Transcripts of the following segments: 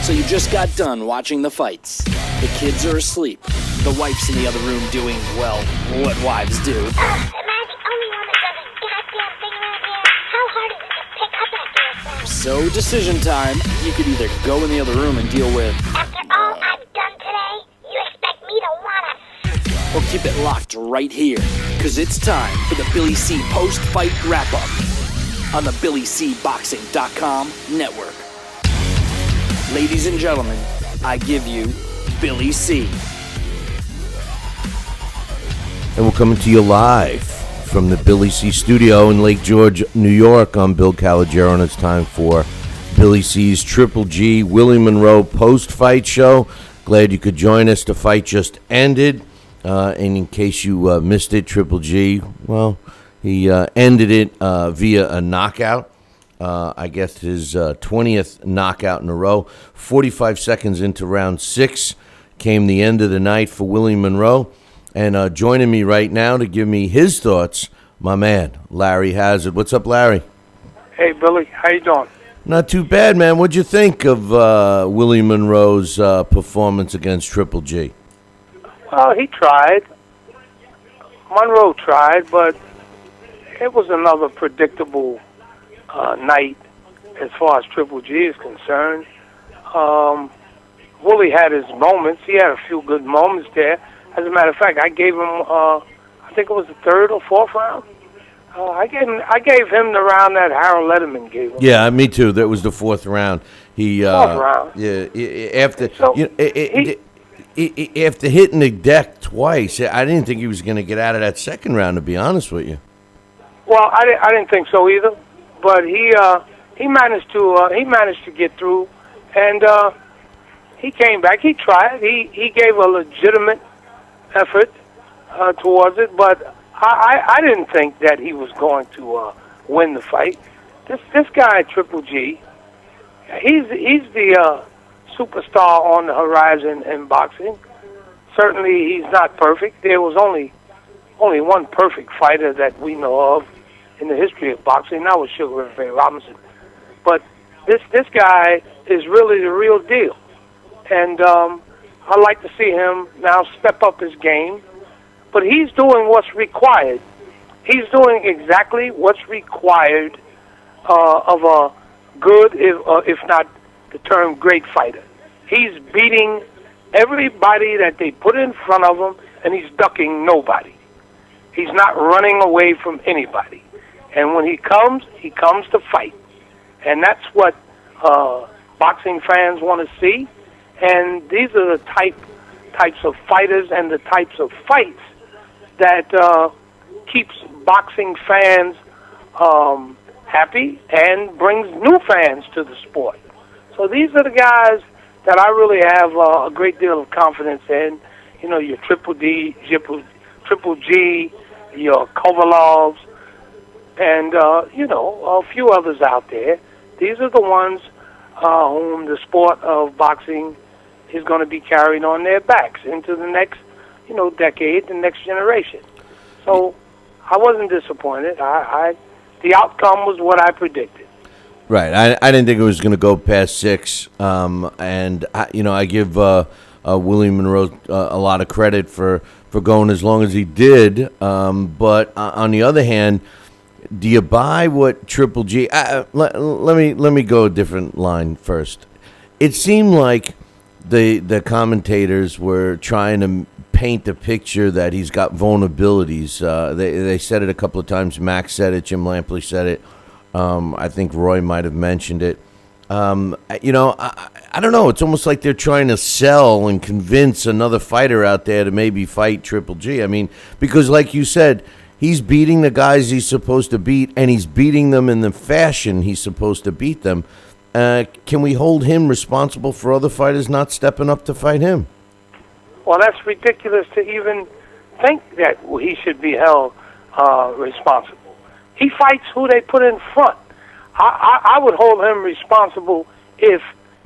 So you just got done watching the fights. The kids are asleep. The wife's in the other room doing, well, what wives do. Am I the only one that does a goddamn thing around here? How hard is it to pick up that damn phone? So decision time. You could either go in the other room and deal with... After all I've done today, you expect me to wanna... Or keep it locked right here. Because it's time for the Billy C post-fight wrap-up on the BillyCBoxing.com network. Ladies and gentlemen, I give you Billy C. And we're coming to you live from the Billy C studio in Lake George, New York. I'm Bill Calogero, and it's time for Billy C's Triple G Willie Monroe post-fight show. Glad you could join us. The fight just ended. And in case you missed it, Triple G, well, he ended it via a knockout. I guess his 20th knockout in a row. 45 seconds into round 6 came the end of the night for Willie Monroe. And joining me right now to give me his thoughts, my man, Larry Hazard. What's up, Larry? Hey, Billy. How you doing? Not too bad, man. What'd you think of Willie Monroe's performance against Triple G? Well, he tried. Monroe tried, but it was another predictable night as far as Triple G is concerned. Willie had his moments. He had a few good moments there. As a matter of fact, I gave him, I think it was the third or fourth round. I gave him the round that Harold Letterman gave him. Yeah, me too. That was the fourth round. Fourth round. Yeah, after So after hitting the deck twice, I didn't think he was going to get out of that second round. To be honest with you. Well, I didn't think so either. But he managed to get through, and he came back. He tried. He gave a legitimate effort towards it, but I didn't think that he was going to win the fight. This guy Triple G, he's the superstar on the horizon in boxing. Certainly, he's not perfect. There was only one perfect fighter that we know of in the history of boxing. That was Sugar Ray Robinson. But this guy is really the real deal, and I like to see him now step up his game. But he's doing what's required. He's doing exactly what's required of a good, if not the term great fighter. He's beating everybody that they put in front of him, and he's ducking nobody. He's not running away from anybody. And when he comes to fight. And that's what boxing fans want to see. And these are the types of fighters and the types of fights that keeps boxing fans happy and brings new fans to the sport. So these are the guys that I really have a great deal of confidence in. You know, your Triple G, your Kovalovs, and, a few others out there. These are the ones whom the sport of boxing is going to be carried on their backs into the next, decade, the next generation. So I wasn't disappointed. The outcome was what I predicted. Right. I didn't think it was going to go past 6. And I give Willie Monroe a lot of credit for going as long as he did. But on the other hand, do you buy what Triple G? Let me go a different line first. It seemed like the commentators were trying to paint the picture that he's got vulnerabilities. They said it a couple of times. Max said it. Jim Lampley said it. I think Roy might have mentioned it. I don't know. It's almost like they're trying to sell and convince another fighter out there to maybe fight Triple G. I mean, because like you said, he's beating the guys he's supposed to beat, and he's beating them in the fashion he's supposed to beat them. Can we hold him responsible for other fighters not stepping up to fight him? Well, that's ridiculous to even think that he should be held responsible. He fights who they put in front. I would hold him responsible if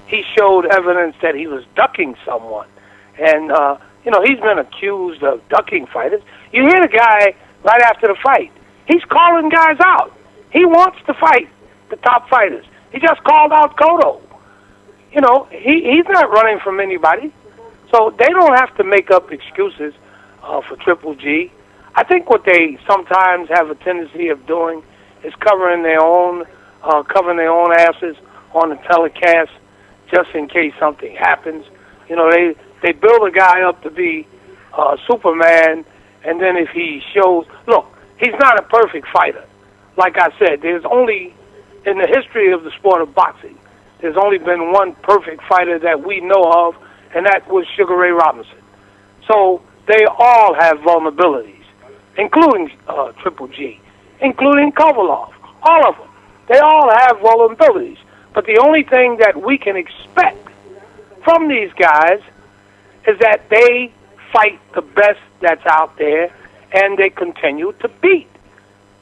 he showed evidence that he was ducking someone. And, he's been accused of ducking fighters. You hear the guy right after the fight. He's calling guys out. He wants to fight the top fighters. He just called out Cotto. he's not running from anybody. So they don't have to make up excuses for Triple G. I think what they sometimes have a tendency of doing is covering their own asses on the telecast just in case something happens. They build a guy up to be Superman, and then if he shows, look, he's not a perfect fighter. Like I said, there's only, in the history of the sport of boxing, there's only been one perfect fighter that we know of, and that was Sugar Ray Robinson. So they all have vulnerabilities, including Triple G, including Kovalov, all of them. They all have vulnerabilities. But the only thing that we can expect from these guys is that they fight the best that's out there, and they continue to beat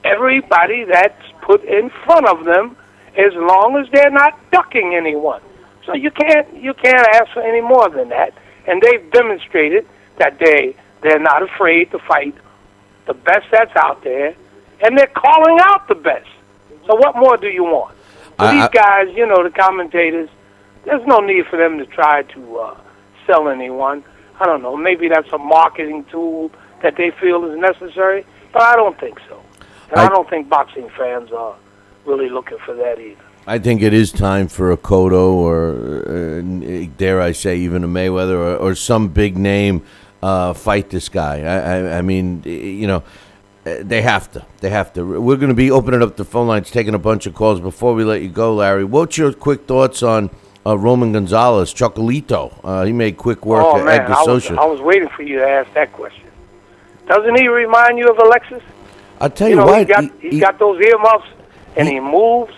everybody that's put in front of them, as long as they're not ducking anyone. So you can't ask for any more than that. And they've demonstrated that they're not afraid to fight the best that's out there, and they're calling out the best. So what more do you want? These guys, the commentators, there's no need for them to try to sell anyone. I don't know, maybe that's a marketing tool that they feel is necessary, but I don't think so. And I don't think boxing fans are really looking for that either. I think it is time for a Cotto or, dare I say, even a Mayweather or some big name fight this guy. I mean, they have to. They have to. We're going to be opening up the phone lines, taking a bunch of calls. Before we let you go, Larry, what's your quick thoughts on Roman Gonzalez, Chocolito? He made quick work at Edgar Socha. I was waiting for you to ask that question. Doesn't he remind you of Alexis? I'll tell you what. He's got those earmuffs, and he moves,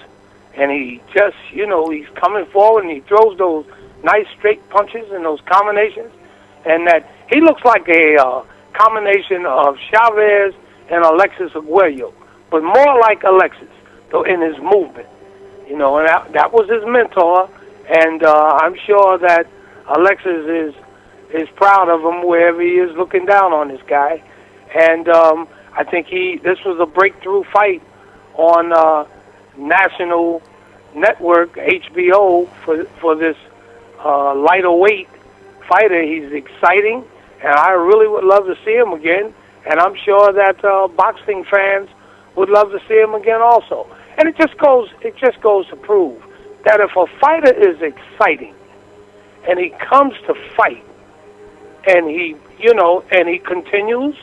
and he just, he's coming forward, and he throws those nice straight punches and those combinations, and that he looks like a combination of Chavez and Alexis Aguayo, but more like Alexis, though, in his movement. And that was his mentor, and I'm sure that Alexis is proud of him wherever he is looking down on this guy. And I think this was a breakthrough fight on national network, HBO, for this lighter weight fighter. He's exciting, and I really would love to see him again. And I'm sure that boxing fans would love to see him again also. And it just goes to prove that if a fighter is exciting and he comes to fight and he continues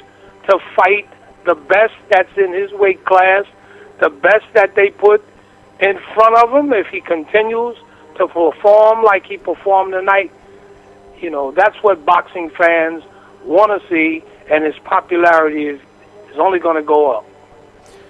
to fight the best that's in his weight class, the best that they put in front of him, if he continues to perform like he performed tonight, that's what boxing fans want to see, and his popularity is only going to go up.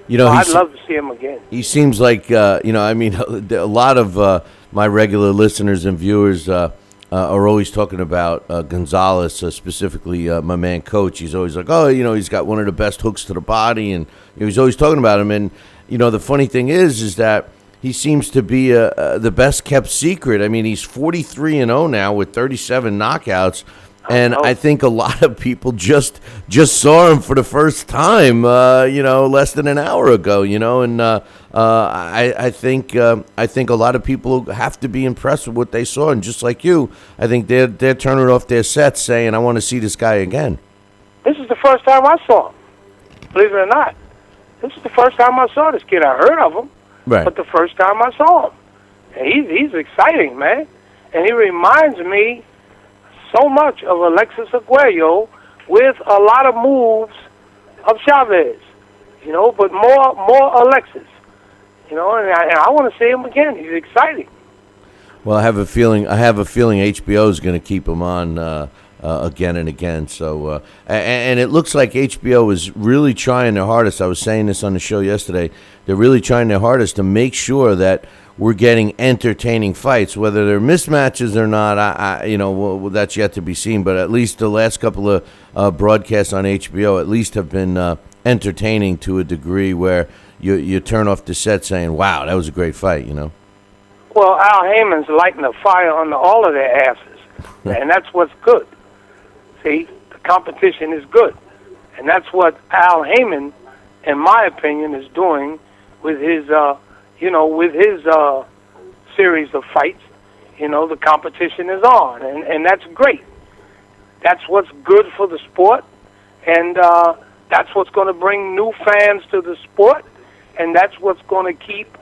I'd love to see him again. He seems like, a lot of my regular listeners and viewers are always talking about Gonzalez, specifically my man Coach. He's always like, he's got one of the best hooks to the body, and he's always talking about him. And, the funny thing is that he seems to be the best kept secret. I mean, he's 43-0 now with 37 knockouts. And I think a lot of people just saw him for the first time, less than an hour ago, and I think a lot of people have to be impressed with what they saw, and just like you, I think they're turning off their sets, saying, "I want to see this guy again." This is the first time I saw him, believe it or not. This is the first time I saw this kid. I heard of him, right? But the first time I saw him, and he's exciting, man, and he reminds me so much of Alexis Aguayo with a lot of moves of Chavez, but more Alexis, and I want to see him again. He's exciting. Well, I have a feeling HBO is going to keep him on again and again. So, and it looks like HBO is really trying their hardest. I was saying this on the show yesterday. They're really trying their hardest to make sure that we're getting entertaining fights, whether they're mismatches or not. Well, that's yet to be seen. But at least the last couple of broadcasts on HBO at least have been entertaining to a degree where you turn off the set saying, "Wow, that was a great fight." Well, Al Heyman's lighting a fire under all of their asses, and that's what's good. See, the competition is good, and that's what Al Heyman, in my opinion, is doing with his series of fights. the competition is on, and that's great. That's what's good for the sport, and that's what's going to bring new fans to the sport, and that's what's going to keep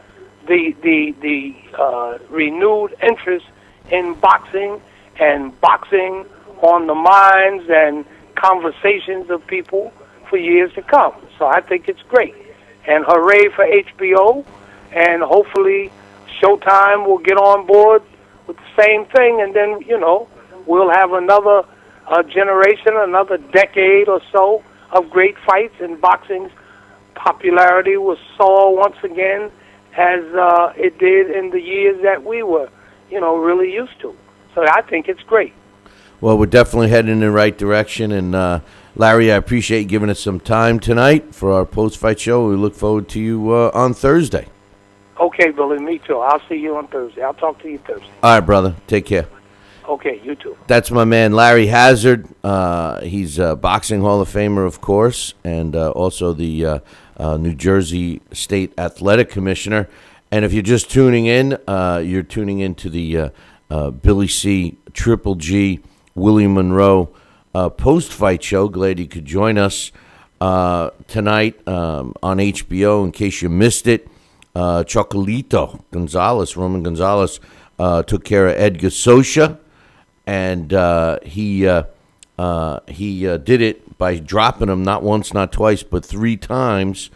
the renewed interest in boxing and boxing on the minds and conversations of people for years to come. So I think it's great. And hooray for HBO, and hopefully Showtime will get on board with the same thing, and then, we'll have another generation, another decade or so of great fights, and boxing's popularity will soar once again as it did in the years that we were, really used to. So I think it's great. Well, we're definitely heading in the right direction, and Larry, I appreciate you giving us some time tonight for our post-fight show. We look forward to you on Thursday. Okay, Billy, me too. I'll see you on Thursday. I'll talk to you Thursday. All right, brother. Take care. Okay, you too. That's my man, Larry Hazard. He's a boxing Hall of Famer, of course, and also the New Jersey State Athletic Commissioner. And if you're just tuning in, you're tuning into the Billy C. Triple G Willie Monroe post-fight show. Glad you could join us tonight on HBO in case you missed it. Chocolito Gonzalez, Roman Gonzalez, took care of Edgar Socha, and he did it by dropping him not once, not twice, but 3 times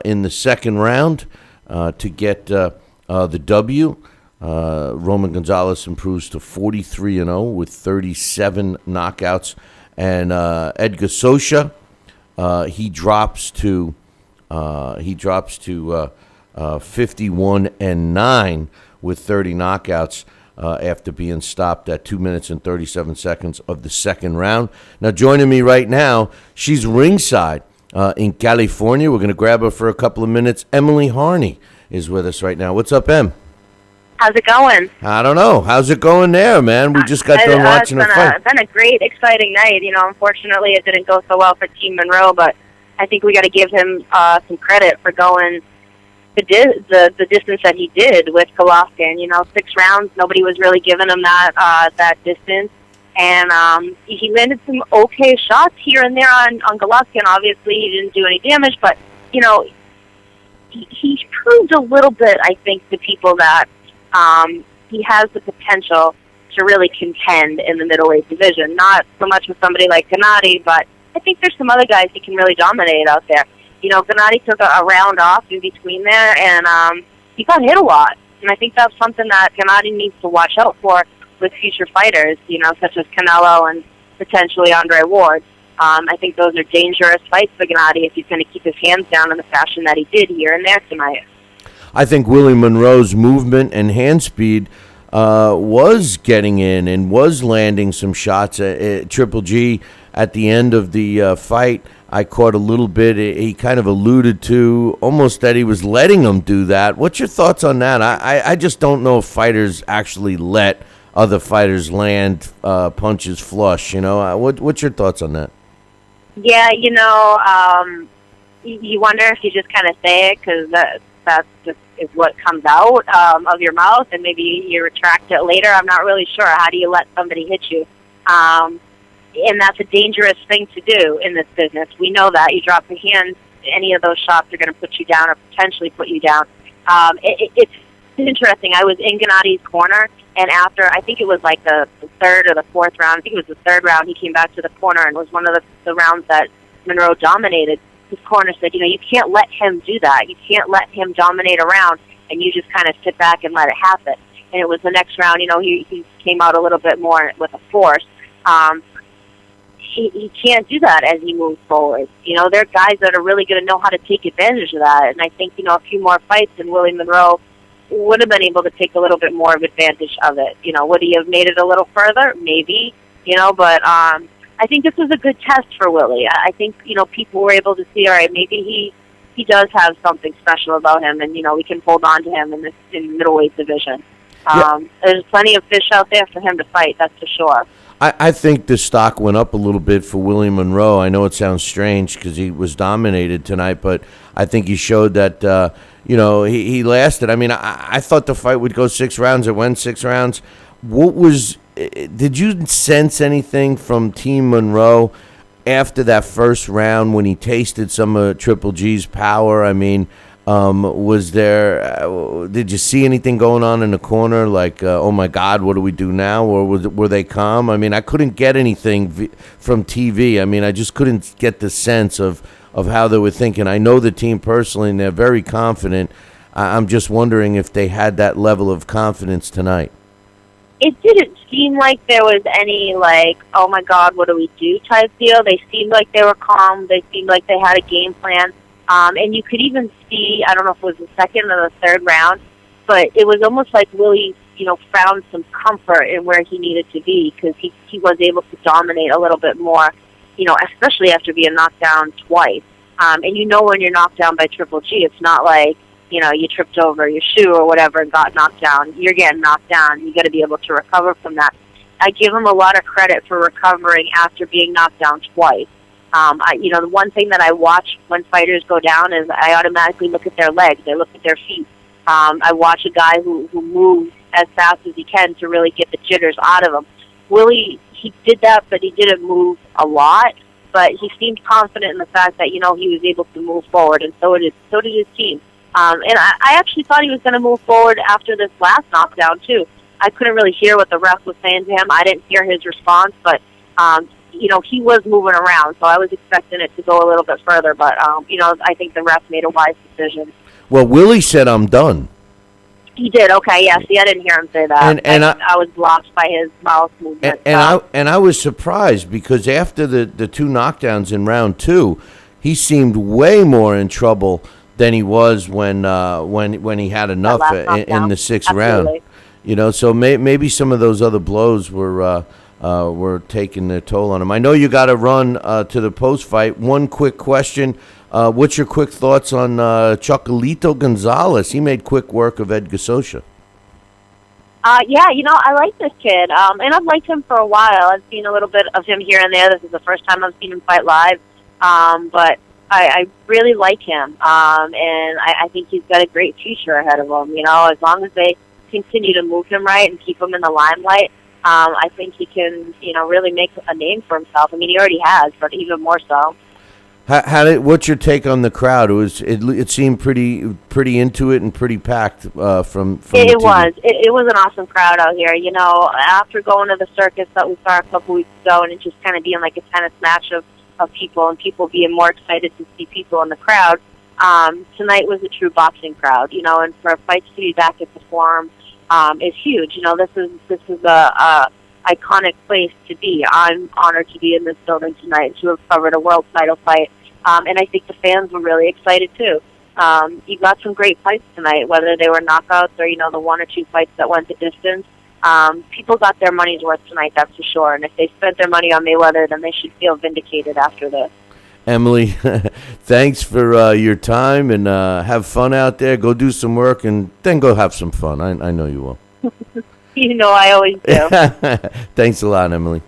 in the second round to get the W. Roman Gonzalez improves to 43-0 with 37 knockouts, and Edgar Socha he drops to 51-9 with 30 knockouts after being stopped at 2 minutes and 37 seconds of the second round. Now, joining me right now, she's ringside in California. We're going to grab her for a couple of minutes. Emily Harney is with us right now. What's up, Em? How's it going? I don't know. How's it going there, man? We just got done watching the fight. It's been a great, exciting night. Unfortunately, it didn't go so well for Team Monroe, but I think we got to give him some credit for going the distance that he did with Golovkin. 6 rounds, nobody was really giving him that distance, and he landed some okay shots here and there on Golovkin. Obviously, he didn't do any damage, but he proved a little bit, I think, to people that he has the potential to really contend in the middleweight division. Not so much with somebody like Gennady, but I think there's some other guys he can really dominate out there. Gennady took a round off in between there, and he got hit a lot. And I think that's something that Gennady needs to watch out for with future fighters, such as Canelo and potentially Andre Ward. I think those are dangerous fights for Gennady if he's going to keep his hands down in the fashion that he did here and there tonight. I think Willie Monroe's movement and hand speed was getting in and was landing some shots. Triple G at the end of the fight, I caught a little bit. He kind of alluded to almost that he was letting him do that. What's your thoughts on that? I just don't know if fighters actually let other fighters land punches flush. What's your thoughts on that? Yeah, you wonder if you just kind of say it because that's just is what comes out of your mouth, and maybe you retract it later. I'm not really sure. How do you let somebody hit you? And that's a dangerous thing to do in this business. We know that. You drop your hands, any of those shots are going to put you down or potentially put you down. It's interesting. I was in Gennady's corner, and after, I think it was like the 3rd or the 4th round, I think it was the 3rd round, he came back to the corner and was one of the rounds that Monroe dominated. His corner said, you can't let him do that. You can't let him dominate a round, and you just kind of sit back and let it happen. And it was the next round, he came out a little bit more with a force. He can't do that as he moves forward. There are guys that are really going to know how to take advantage of that. And I think, a few more fights and Willie Monroe would have been able to take a little bit more of advantage of it. Would he have made it a little further? Maybe, but I think this was a good test for Willie. I think, people were able to see, all right, maybe he does have something special about him, and, we can hold on to him in the middleweight division. There's plenty of fish out there for him to fight, that's for sure. I think the stock went up a little bit for Willie Monroe. I know it sounds strange because he was dominated tonight, but I think he showed that, he lasted. I mean, I thought the fight would go 6 rounds. It went 6 rounds. Did you sense anything from Team Monroe after that first round when he tasted some of Triple G's power? I mean, was there? Did you see anything going on in the corner? Like, oh my God, what do we do now? Or were they calm? I mean, I couldn't get anything from TV. I mean, I just couldn't get the sense of how they were thinking. I know the team personally, and they're very confident. I'm just wondering if they had that level of confidence tonight. It didn't seem like there was any, like, oh my God, what do we do type deal. They seemed like they were calm. They seemed like they had a game plan. And you could even see, I don't know if it was the second or the third round, but it was almost like Willie, found some comfort in where he needed to be because he was able to dominate a little bit more, especially after being knocked down twice. And when you're knocked down by Triple G, it's not like, you tripped over your shoe or whatever and got knocked down. You're getting knocked down. You got to be able to recover from that. I give him a lot of credit for recovering after being knocked down twice. The one thing that I watch when fighters go down is I automatically look at their legs. I look at their feet. I watch a guy who moves as fast as he can to really get the jitters out of him. Willie, he did that, but he didn't move a lot. But he seemed confident in the fact that, he was able to move forward, and so did his team. And I actually thought he was going to move forward after this last knockdown, too. I couldn't really hear what the ref was saying to him. I didn't hear his response, but, he was moving around, so I was expecting it to go a little bit further. But, I think the ref made a wise decision. Well, Willie said, I'm done. He did, okay, yeah. See, I didn't hear him say that. And I was blocked by his mouth movement. And I was surprised because after the two knockdowns in round two, he seemed way more in trouble than he was when he had enough in the sixth round. So maybe some of those other blows were taking their toll on him. I know you got to run to the post fight. One quick question: what's your quick thoughts on Chocolito Gonzalez? He made quick work of Ed Gasosha. I like this kid, and I've liked him for a while. I've seen a little bit of him here and there. This is the first time I've seen him fight live, but I really like him, and I think he's got a great future ahead of him. As long as they continue to move him right and keep him in the limelight, I think he can, really make a name for himself. I mean, he already has, but even more so. What's your take on the crowd? It seemed pretty into it and pretty packed from it was. It was an awesome crowd out here. After going to the circus that we saw a couple weeks ago, and it just kind of being like a tennis match of people and people being more excited to see people in the crowd. Tonight was a true boxing crowd, and for fights to be back at the Forum is huge. This is a iconic place to be. I'm honored to be in this building tonight to have covered a world title fight, and I think the fans were really excited too. You got some great fights tonight, whether they were knockouts or the one or two fights that went the distance. People got their money's worth tonight, that's for sure. And if they spent their money on Mayweather, then they should feel vindicated after this. Emily, thanks for your time, and have fun out there. Go do some work, and then go have some fun. I know you will. I always do. Thanks a lot, Emily.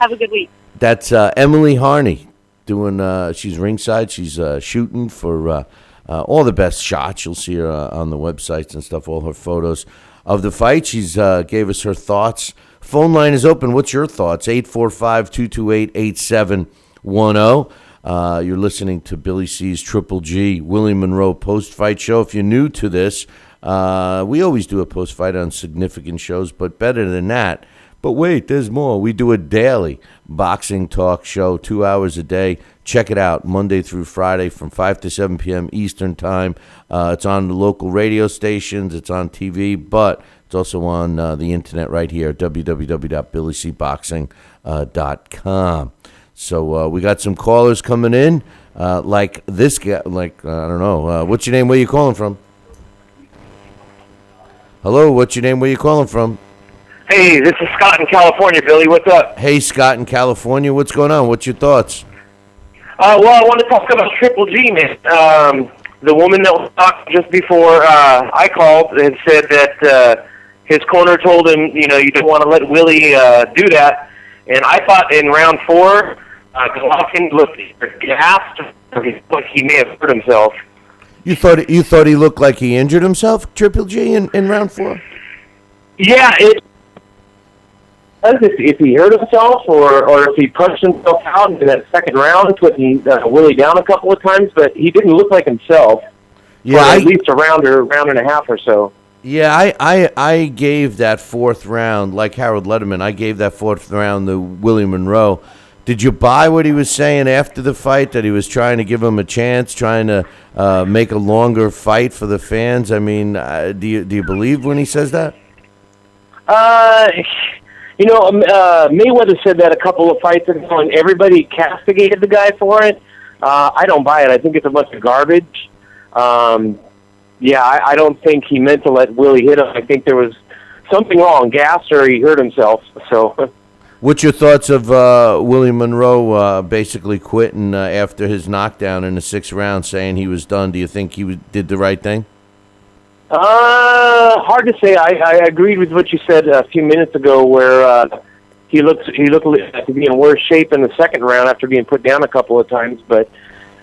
Have a good week. That's Emily Harney doing. She's ringside. She's shooting for all the best shots. You'll see her on the websites and stuff. All her photos of the fight. She's gave us her thoughts. Phone line is open. What's your thoughts? 845-228-8710. You're listening to Billy C's Triple G, Willie Monroe post-fight show. If you're new to this, we always do a post-fight on significant shows, but better than that. But wait, there's more. We do a daily boxing talk show, 2 hours a day. Check it out, Monday through Friday from 5 to 7 p.m. Eastern Time. It's on the local radio stations. It's on TV, but it's also on the internet right here, www.billycboxing.com. So we got some callers coming in, like this guy, I don't know. What's your name? Where you calling from? Hello, what's your name? Where you calling from? Hey, this is Scott in California, Billy. What's up? Hey, Scott in California. What's going on? What's your thoughts? Well, I want to talk about Triple G, man. The woman that was talking just before I called had said that his corner told him, you don't want to let Willie do that. And I thought in round 4, Golovkin looked gassed. Like he may have hurt himself. You thought he looked like he injured himself, Triple G, in round 4? Yeah, if he hurt himself or if he punched himself out in that second round, putting Willie down a couple of times, but he didn't look like himself Yeah, for at least a round and a half or so. Yeah, I gave that fourth round, like Harold Letterman, I gave that fourth round to Willie Monroe. Did you buy what he was saying after the fight, that he was trying to give him a chance, trying to make a longer fight for the fans? I mean, do you believe when he says that? Mayweather said that a couple of fights ago, and everybody castigated the guy for it. I don't buy it. I think it's a bunch of garbage. I don't think he meant to let Willie hit him. I think there was something wrong, gas, or he hurt himself. So, what's your thoughts of Willie Monroe basically quitting after his knockdown in the sixth round, saying he was done? Do you think he did the right thing? Hard to say. I agreed with what you said a few minutes ago, where he looked like to be in worse shape in the second round after being put down a couple of times. But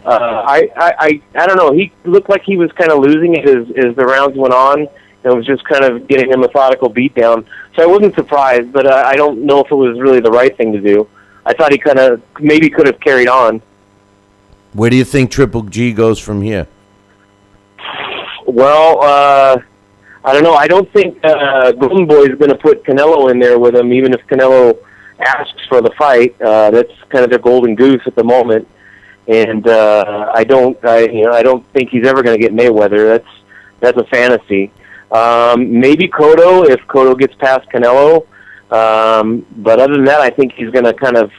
I don't know. He looked like he was kind of losing it as the rounds went on. It was just kind of getting a methodical beatdown. So I wasn't surprised, but I don't know if it was really the right thing to do. I thought he kind of maybe could have carried on. Where do you think Triple G goes from here? Well, I don't know. I don't think Golden Boy is going to put Canelo in there with him, even if Canelo asks for the fight. That's kind of their golden goose at the moment, and I don't think he's ever going to get Mayweather. That's a fantasy. Maybe Cotto if Cotto gets past Canelo, but other than that, I think he's going to kind of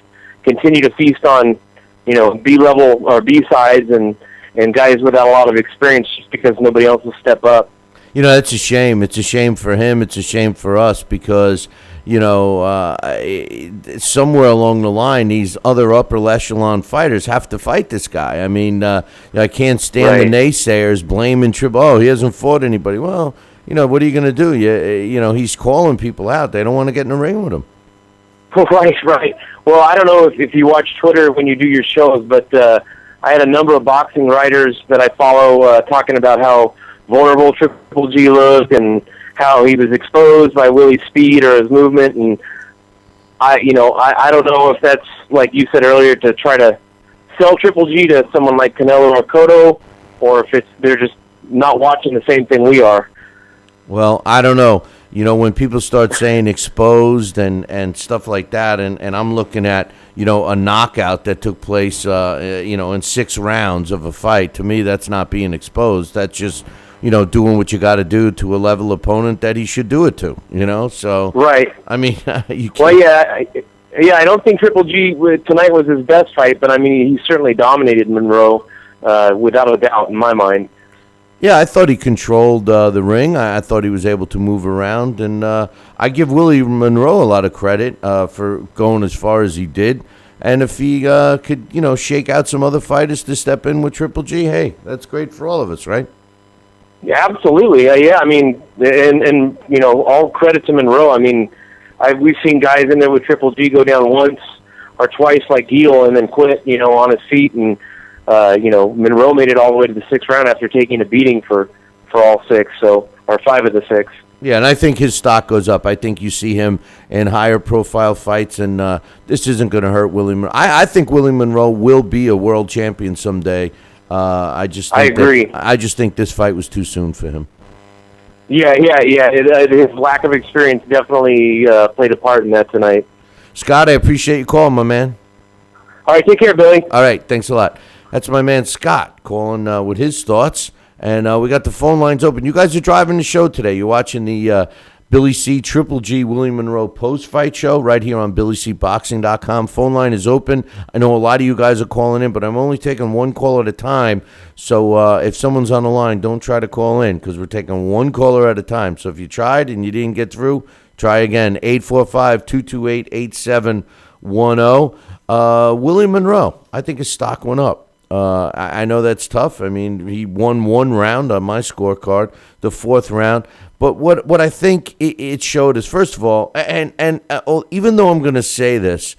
continue to feast on B-level or B-sides and guys without a lot of experience, just because nobody else will step up. That's a shame. It's a shame for him. It's a shame for us because, somewhere along the line, these other upper echelon fighters have to fight this guy. I mean, I can't stand the naysayers blaming Triple. Oh, he hasn't fought anybody. Well, what are you going to do? He's calling people out. They don't want to get in the ring with him. Right. Well, I don't know if you watch Twitter when you do your shows, but I had a number of boxing writers that I follow talking about how vulnerable Triple G looked and how he was exposed by Willie's speed or his movement. And I don't know if that's, like you said earlier, to try to sell Triple G to someone like Canelo or Cotto, or if they're just not watching the same thing we are. Well, I don't know. When people start saying exposed and stuff like that, and I'm looking at, a knockout that took place, in 6 rounds of a fight, to me, that's not being exposed. That's just, doing what you got to do to a level opponent that he should do it to, so. Right. I mean, you can't. Well, I don't think Triple G tonight was his best fight, but I mean, he certainly dominated Monroe, without a doubt, in my mind. Yeah, I thought he controlled the ring. I thought he was able to move around, and I give Willie Monroe a lot of credit for going as far as he did. And if he could, shake out some other fighters to step in with Triple G, hey, that's great for all of us, right? Yeah, absolutely. Yeah, I mean, and all credit to Monroe. I mean, we've seen guys in there with Triple G go down once or twice, like Gil, and then quit, on his feet. And Monroe made it all the way to the 6th round after taking a beating for all 6, or 5 of the 6. Yeah, and I think his stock goes up. I think you see him in higher profile fights, and this isn't going to hurt Willie Monroe. I think Willie Monroe will be a world champion someday. I agree. I just think this fight was too soon for him. Yeah. His lack of experience definitely played a part in that tonight. Scott, I appreciate you calling, my man. All right, take care, Billy. All right, thanks a lot. That's my man Scott calling with his thoughts. And we got the phone lines open. You guys are driving the show today. You're watching the Billy C. Triple G. Willie Monroe post-fight show right here on BillyCBoxing.com. Phone line is open. I know a lot of you guys are calling in, but I'm only taking one call at a time. So if someone's on the line, don't try to call in because we're taking one caller at a time. So if you tried and you didn't get through, try again. 845-228-8710. Willie Monroe, I think his stock went up. I know that's tough. I mean, he won 1 round on my scorecard, the 4th round. But what I think it showed is, first of all, and even though I'm going to say this,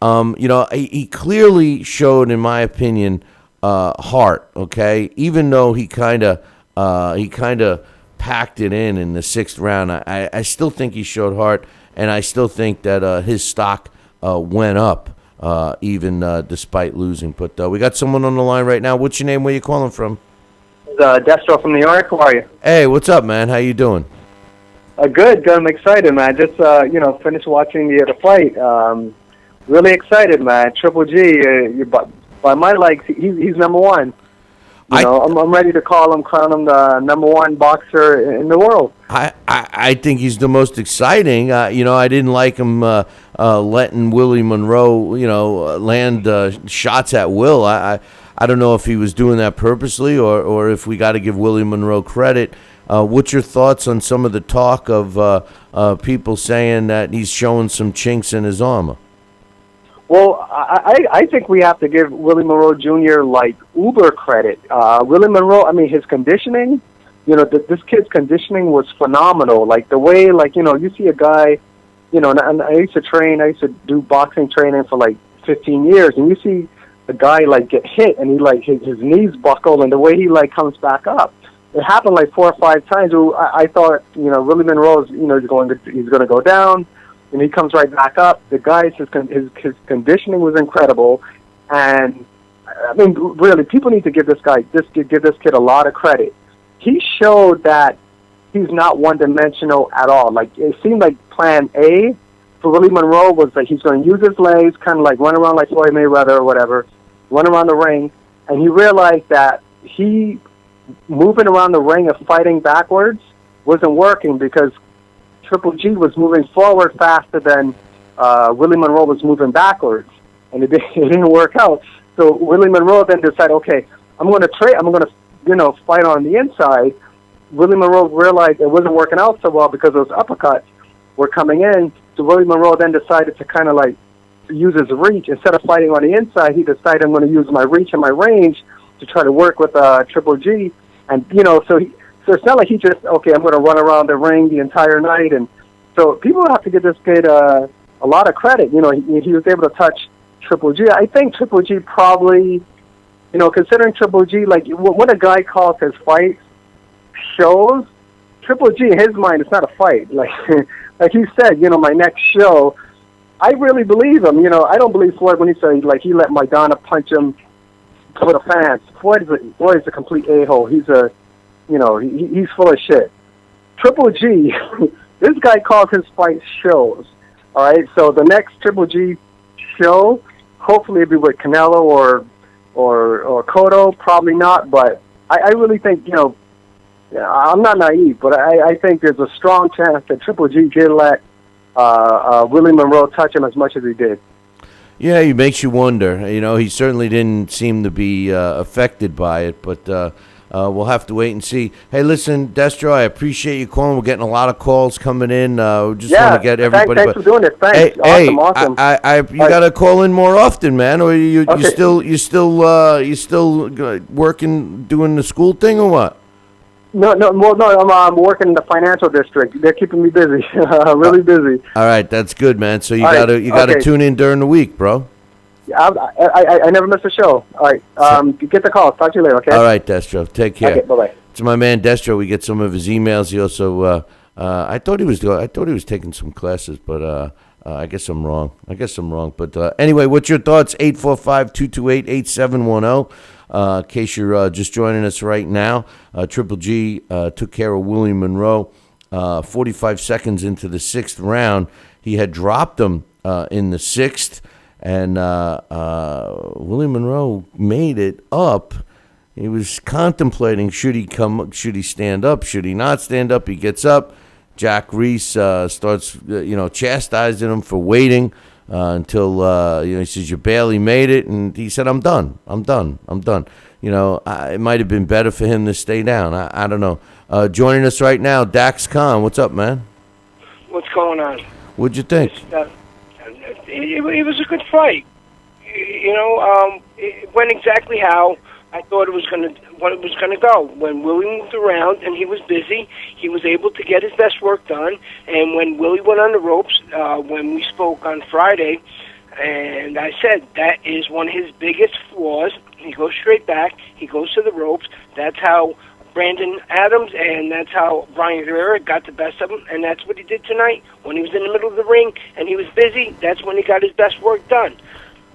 he clearly showed, in my opinion, heart. Okay, even though he kind of packed it in the 6th round, I still think he showed heart. and I still think that his stock went up, even despite losing. But we got someone on the line right now. What's your name? Where you calling from? Destro from New York. How are you? Hey, what's up, man? How you doing? Good. I'm excited, man. Just finished watching the fight. Really excited, man. Triple G, by my likes, he's number one. I'm ready to crown him the number one boxer in the world. I think he's the most exciting. I didn't like him letting Willie Monroe, land shots at Will. I don't know if he was doing that purposely or if we got to give Willie Monroe credit. What's your thoughts on some of the talk of people saying that he's showing some chinks in his armor? Well, I think we have to give Willie Monroe Jr. uber credit. Willie Monroe, his conditioning, this kid's conditioning was phenomenal. Like the way, you see a guy, and I used to do boxing training for 15 years, and you see a guy get hit and he his knees buckle, and the way he comes back up. It happened 4 or 5 times. I thought, Willie Monroe is, he's going to go down. And he comes right back up. The guy's his conditioning was incredible, and really, people need to give this kid a lot of credit. He showed that he's not one-dimensional at all. It seemed like Plan A for Willie Monroe was that he's going to use his legs, kind of run around like Floyd Mayweather or whatever, run around the ring, and he realized that he moving around the ring and fighting backwards wasn't working because Triple G was moving forward faster than Willie Monroe was moving backwards, and it didn't work out. So Willie Monroe then decided, okay, I'm going to fight on the inside. Willie Monroe realized it wasn't working out so well because those uppercuts were coming in. So Willie Monroe then decided to kind of use his reach. Instead of fighting on the inside, he decided, I'm going to use my reach and my range to try to work with Triple G. And, so it's not like he just, okay, I'm going to run around the ring the entire night. And so people have to give this kid a lot of credit. He was able to touch Triple G. I think Triple G probably, considering Triple G, when a guy calls his fights shows, Triple G, in his mind, it's not a fight. Like he said, my next show, I really believe him. I don't believe Floyd when he said, he let Maidana punch him for the fans. Floyd is a complete a-hole. He's he's full of shit. Triple G, this guy calls his fight shows. All right, so the next Triple G show, hopefully it'll be with Canelo or Cotto. Probably not, but I really think I'm not naive, but I think there's a strong chance that Triple G did let Willie Monroe touch him as much as he did. Yeah, he makes you wonder. He certainly didn't seem to be affected by it, but. We'll have to wait and see. Hey, listen, Destro, I appreciate you calling. We're getting a lot of calls coming in. We just want to get everybody. Thanks for doing it. Thanks. Hey, awesome. You got to call in more often, man. Or you still working, doing the school thing, or what? No. I'm working in the financial district. They're keeping me busy, really busy. All right, that's good, man. So you gotta tune in during the week, bro. I never miss a show. All right. Get the call. Talk to you later, okay? All right, Destro. Take care. Okay, bye-bye. To my man Destro, we get some of his emails. He also, I thought he was taking some classes, but I guess I'm wrong. But anyway, what's your thoughts? 845-228-8710. In case you're just joining us right now, Triple G took care of Willie Monroe. 45 seconds into the 6th round, he had dropped him in the 6th. And Willie Monroe made it up. He was contemplating, should he stand up, should he not stand up? He gets up. Jack Reese starts, chastising him for waiting until, he says, you barely made it. And he said, I'm done. It might have been better for him to stay down. I don't know. Joining us right now, Dax Khan. What's up, man? What's going on? What'd you think? It was a good fight. It went exactly how I thought it was going to go. When Willie moved around and he was busy, he was able to get his best work done. And when Willie went on the ropes, when we spoke on Friday, and I said that is one of his biggest flaws. He goes straight back. He goes to the ropes. That's how Brandon Adams, and that's how Brian Vera got the best of him, and that's what he did tonight. When he was in the middle of the ring and he was busy, that's when he got his best work done.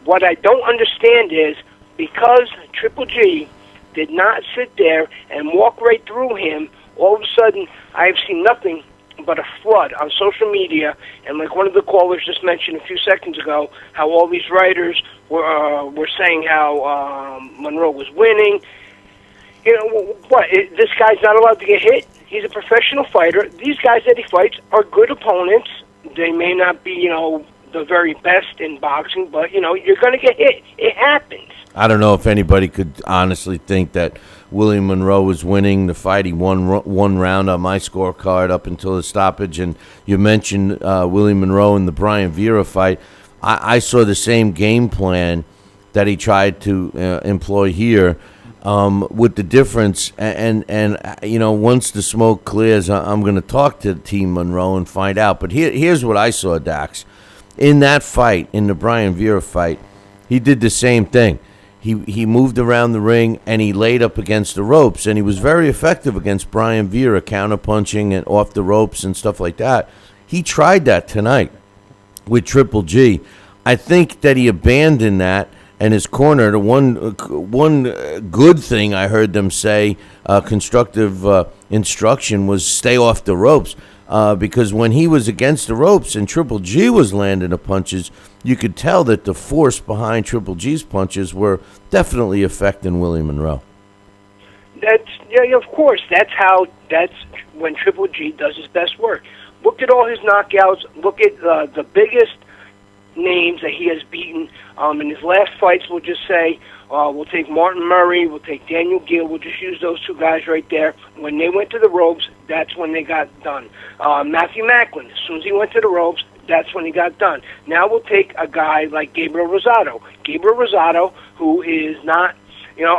What I don't understand is, because Triple G did not sit there and walk right through him, all of a sudden I've seen nothing but a flood on social media, and like one of the callers just mentioned a few seconds ago, how all these writers were saying how Monroe was winning. You know, what, this guy's not allowed to get hit? He's a professional fighter. These guys that he fights are good opponents. They may not be, the very best in boxing, but, you're going to get hit. It happens. I don't know if anybody could honestly think that Willie Monroe was winning the fight. He won one round on my scorecard up until the stoppage. And you mentioned Willie Monroe in the Brian Vera fight. I saw the same game plan that he tried to employ here, with the difference. And once the smoke clears, I'm going to talk to Team Monroe and find out. But here's what I saw, Dax. In that fight, in the Brian Vera fight, he did the same thing. He moved around the ring, and he laid up against the ropes, and he was very effective against Brian Vera, counterpunching and off the ropes and stuff like that. He tried that tonight with Triple G. I think that he abandoned that, and his corner, the one good thing I heard them say, constructive instruction, was stay off the ropes. Because when he was against the ropes and Triple G was landing the punches, you could tell that the force behind Triple G's punches were definitely affecting Willie Monroe. Of course. That's when Triple G does his best work. Look at all his knockouts. Look at the biggest names that he has beaten in his last fights. We'll just say, we'll take Martin Murray, we'll take Daniel Gill, we'll just use those two guys right there. When they went to the ropes, that's when they got done. Matthew Macklin, as soon as he went to the ropes, that's when he got done. Now we'll take a guy like Gabriel Rosado. Gabriel Rosado, who is not,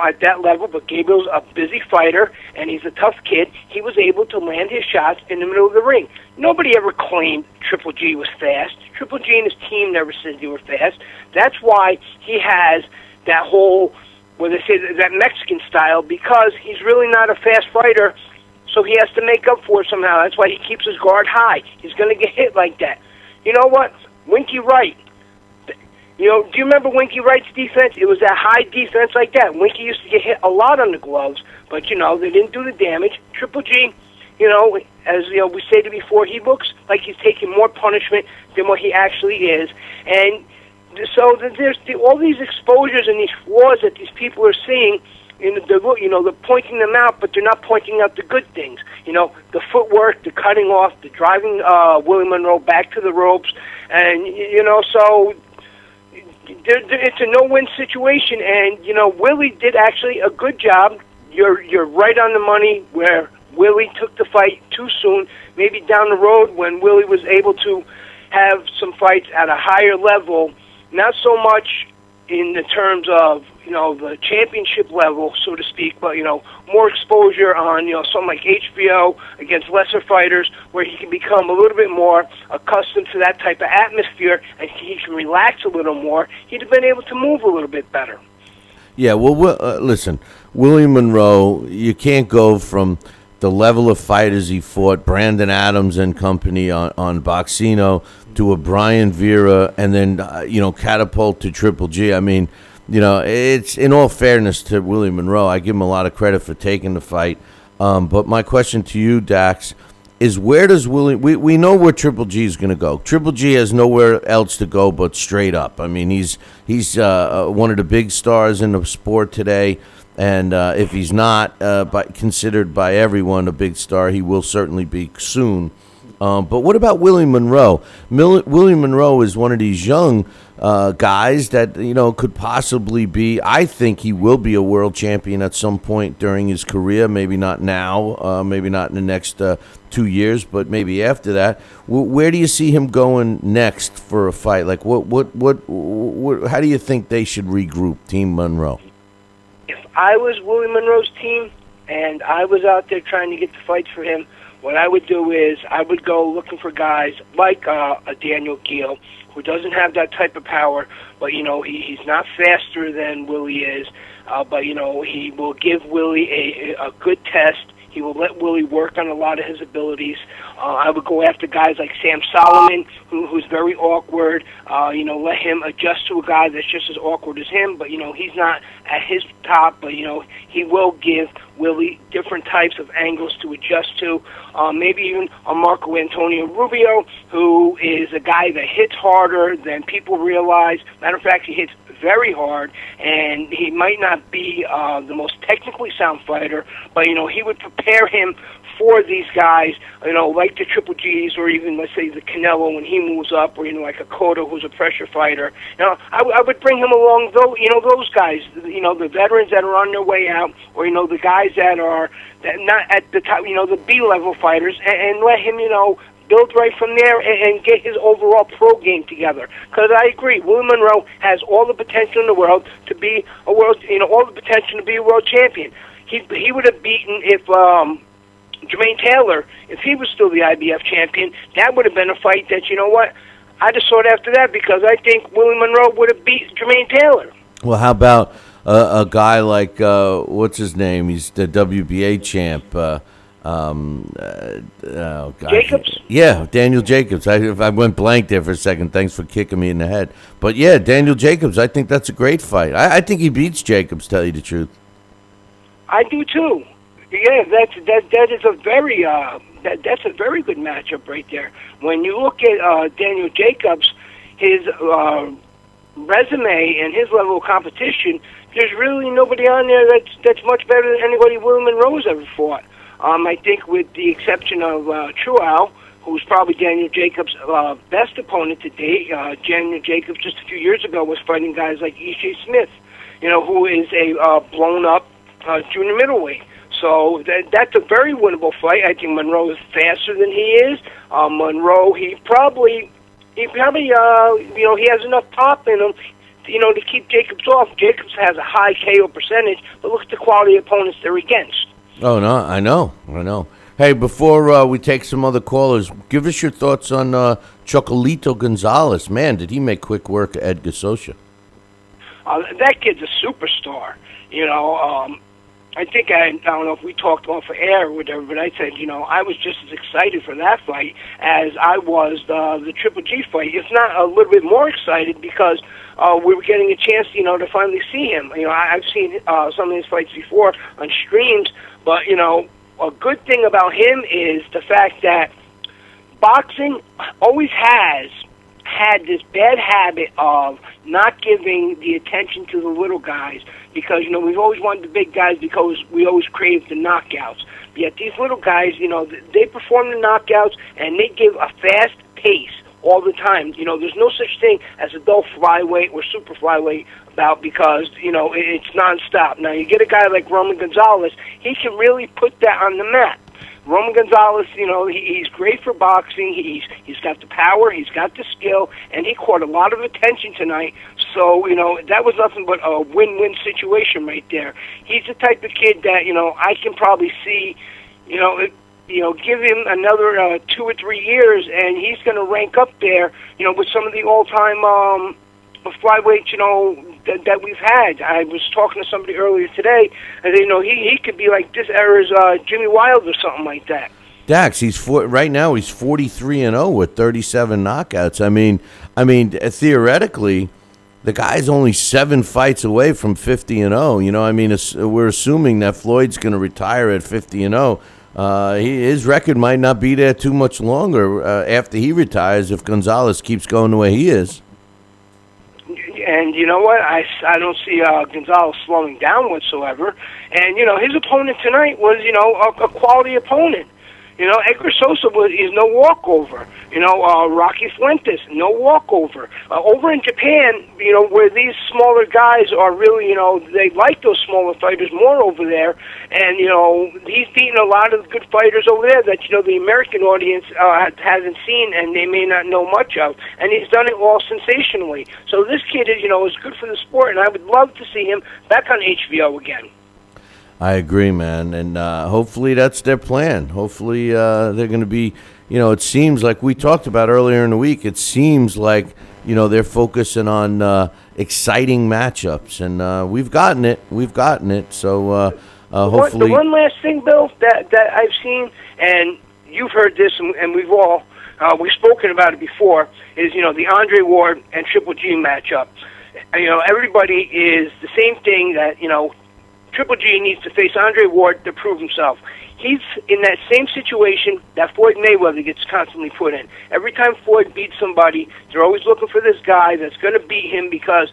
at that level, but Gabriel's a busy fighter, and he's a tough kid. He was able to land his shots in the middle of the ring. Nobody ever claimed Triple G was fast. Triple G and his team never said they were fast. That's why he has that whole, they say that Mexican style, because he's really not a fast fighter, so he has to make up for it somehow. That's why he keeps his guard high. He's going to get hit like that. You know what? Winky Wright. Do you remember Winky Wright's defense? It was that high defense like that. Winky used to get hit a lot on the gloves, but, they didn't do the damage. Triple G, as we stated before, he looks like he's taking more punishment than what he actually is. And so there's all these exposures and these flaws that these people are seeing. They're pointing them out, but they're not pointing out the good things. The footwork, the cutting off, the driving Willie Monroe back to the ropes, and so it's a no-win situation. And Willie did actually a good job. You're right on the money where Willie took the fight too soon. Maybe down the road when Willie was able to have some fights at a higher level, not so much in the terms of the championship level, so to speak, but more exposure on something like HBO against lesser fighters, where he can become a little bit more accustomed to that type of atmosphere, and he can relax a little more. He'd have been able to move a little bit better. Yeah, well, listen, Willie Monroe, you can't go from the level of fighters he fought, Brandon Adams and company on Boxino, to a Brian Vera, and then catapult to Triple G. I mean, it's, in all fairness to Willie Monroe, I give him a lot of credit for taking the fight. But my question to you, Dax, is where does Willie? We know where Triple G is going to go. Triple G has nowhere else to go but straight up. I mean, he's one of the big stars in the sport today. And if he's not considered by everyone a big star, he will certainly be soon. But what about Willie Monroe? Willie Monroe is one of these young guys that could possibly be. I think he will be a world champion at some point during his career. Maybe not now. Maybe not in the next 2 years, but maybe after that. Where do you see him going next for a fight? Like what? How do you think they should regroup, Team Monroe? If I was Willie Monroe's team and I was out there trying to get the fights for him, what I would do is I would go looking for guys like a Daniel Gill, who doesn't have that type of power, but he's not faster than Willie is, but he will give Willie a good test. He will let Willie work on a lot of his abilities. I would go after guys like Sam Solomon, who's very awkward. Let him adjust to a guy that's just as awkward as him, but, he's not at his top, but, he will give Willie different types of angles to adjust to. Maybe even a Marco Antonio Rubio, who is a guy that hits harder than people realize. Matter of fact, he hits very hard, and he might not be the most technically sound fighter, but, he would prepare him for these guys, like the Triple Gs, or even, let's say, the Canelo when he moves up, or, like a Cotto who's a pressure fighter. I would bring him along, those guys, the veterans that are on their way out, or, the guys that are not at the top, the B-level fighters, and let him, build right from there and get his overall pro game together. Because I agree, Willie Monroe has all the potential in the world to be a world, all the potential to be a world champion. He would have beaten if Jermaine Taylor, if he was still the IBF champion. That would have been a fight that, I'd have sought after that, because I think Willie Monroe would have beat Jermaine Taylor. Well, how about a guy like what's his name? He's the WBA champ. Jacobs? Yeah, Daniel Jacobs. I went blank there for a second. Thanks for kicking me in the head. But yeah, Daniel Jacobs. I think that's a great fight. I think he beats Jacobs. Tell you the truth. I do too. Yeah, that is a very that's a very good matchup right there. When you look at Daniel Jacobs, his resume and his level of competition, there's really nobody on there that's much better than anybody Willie Monroe's ever fought. I think with the exception of Trual, who's probably Daniel Jacobs' best opponent to date. Daniel Jacobs just a few years ago was fighting guys like E.J. Smith, who is a blown-up junior middleweight. So that's a very winnable fight. I think Monroe is faster than he is. Monroe, he probably he has enough pop in him, to keep Jacobs off. Jacobs has a high KO percentage, but look at the quality of opponents they're against. Oh, no, I know. Hey, before we take some other callers, give us your thoughts on Chocolito Gonzalez. Man, did he make quick work of Ed Gasosha? That kid's a superstar. I think I don't know if we talked off air or whatever, but I said, I was just as excited for that fight as I was the Triple G fight. If not a little bit more excited, because we were getting a chance, to finally see him. I've seen some of his fights before on streams, but, a good thing about him is the fact that boxing always has had this bad habit of not giving the attention to the little guys, because, we've always wanted the big guys because we always craved the knockouts. Yet these little guys, they perform the knockouts, and they give a fast pace all the time. There's no such thing as a dull flyweight or super flyweight about, because, it's nonstop. Now, you get a guy like Roman Gonzalez, he can really put that on the map. Roman Gonzalez, he's great for boxing. He's got the power, he's got the skill, and he caught a lot of attention tonight. So, that was nothing but a win-win situation right there. He's the type of kid that, I can probably see, give him another 2 or 3 years, and he's going to rank up there, with some of the all-time flyweights, that we've had. I was talking to somebody earlier today, and he could be like this era's Jimmy Wilde or something like that. Dax, right now he's 43-0 with 37 knockouts. I mean, theoretically, the guy's only 7 fights away from 50-0. We're assuming that Floyd's going to retire at 50-0. His record might not be there too much longer after he retires if Gonzalez keeps going the way he is. And you know what? I don't see Gonzalez slowing down whatsoever. And, his opponent tonight was, a quality opponent. Edgar Sosa is no walkover. Rocky Fuentes, no walkover. Over in Japan, where these smaller guys are really, they like those smaller fighters more over there. And, he's beaten a lot of good fighters over there that, the American audience hasn't seen and they may not know much of. And he's done it all sensationally. So this kid is, is good for the sport, and I would love to see him back on HBO again. I agree, man, and hopefully that's their plan. Hopefully they're going to be, it seems like we talked about earlier in the week, it seems like, they're focusing on exciting matchups, and we've gotten it. So hopefully. The one last thing, Bill, that I've seen, and you've heard this, and we've all we've spoken about it before, is the Andre Ward and Triple G matchup. Everybody is the same thing that Triple G needs to face Andre Ward to prove himself. He's in that same situation that Floyd Mayweather gets constantly put in. Every time Floyd beats somebody, they're always looking for this guy that's going to beat him because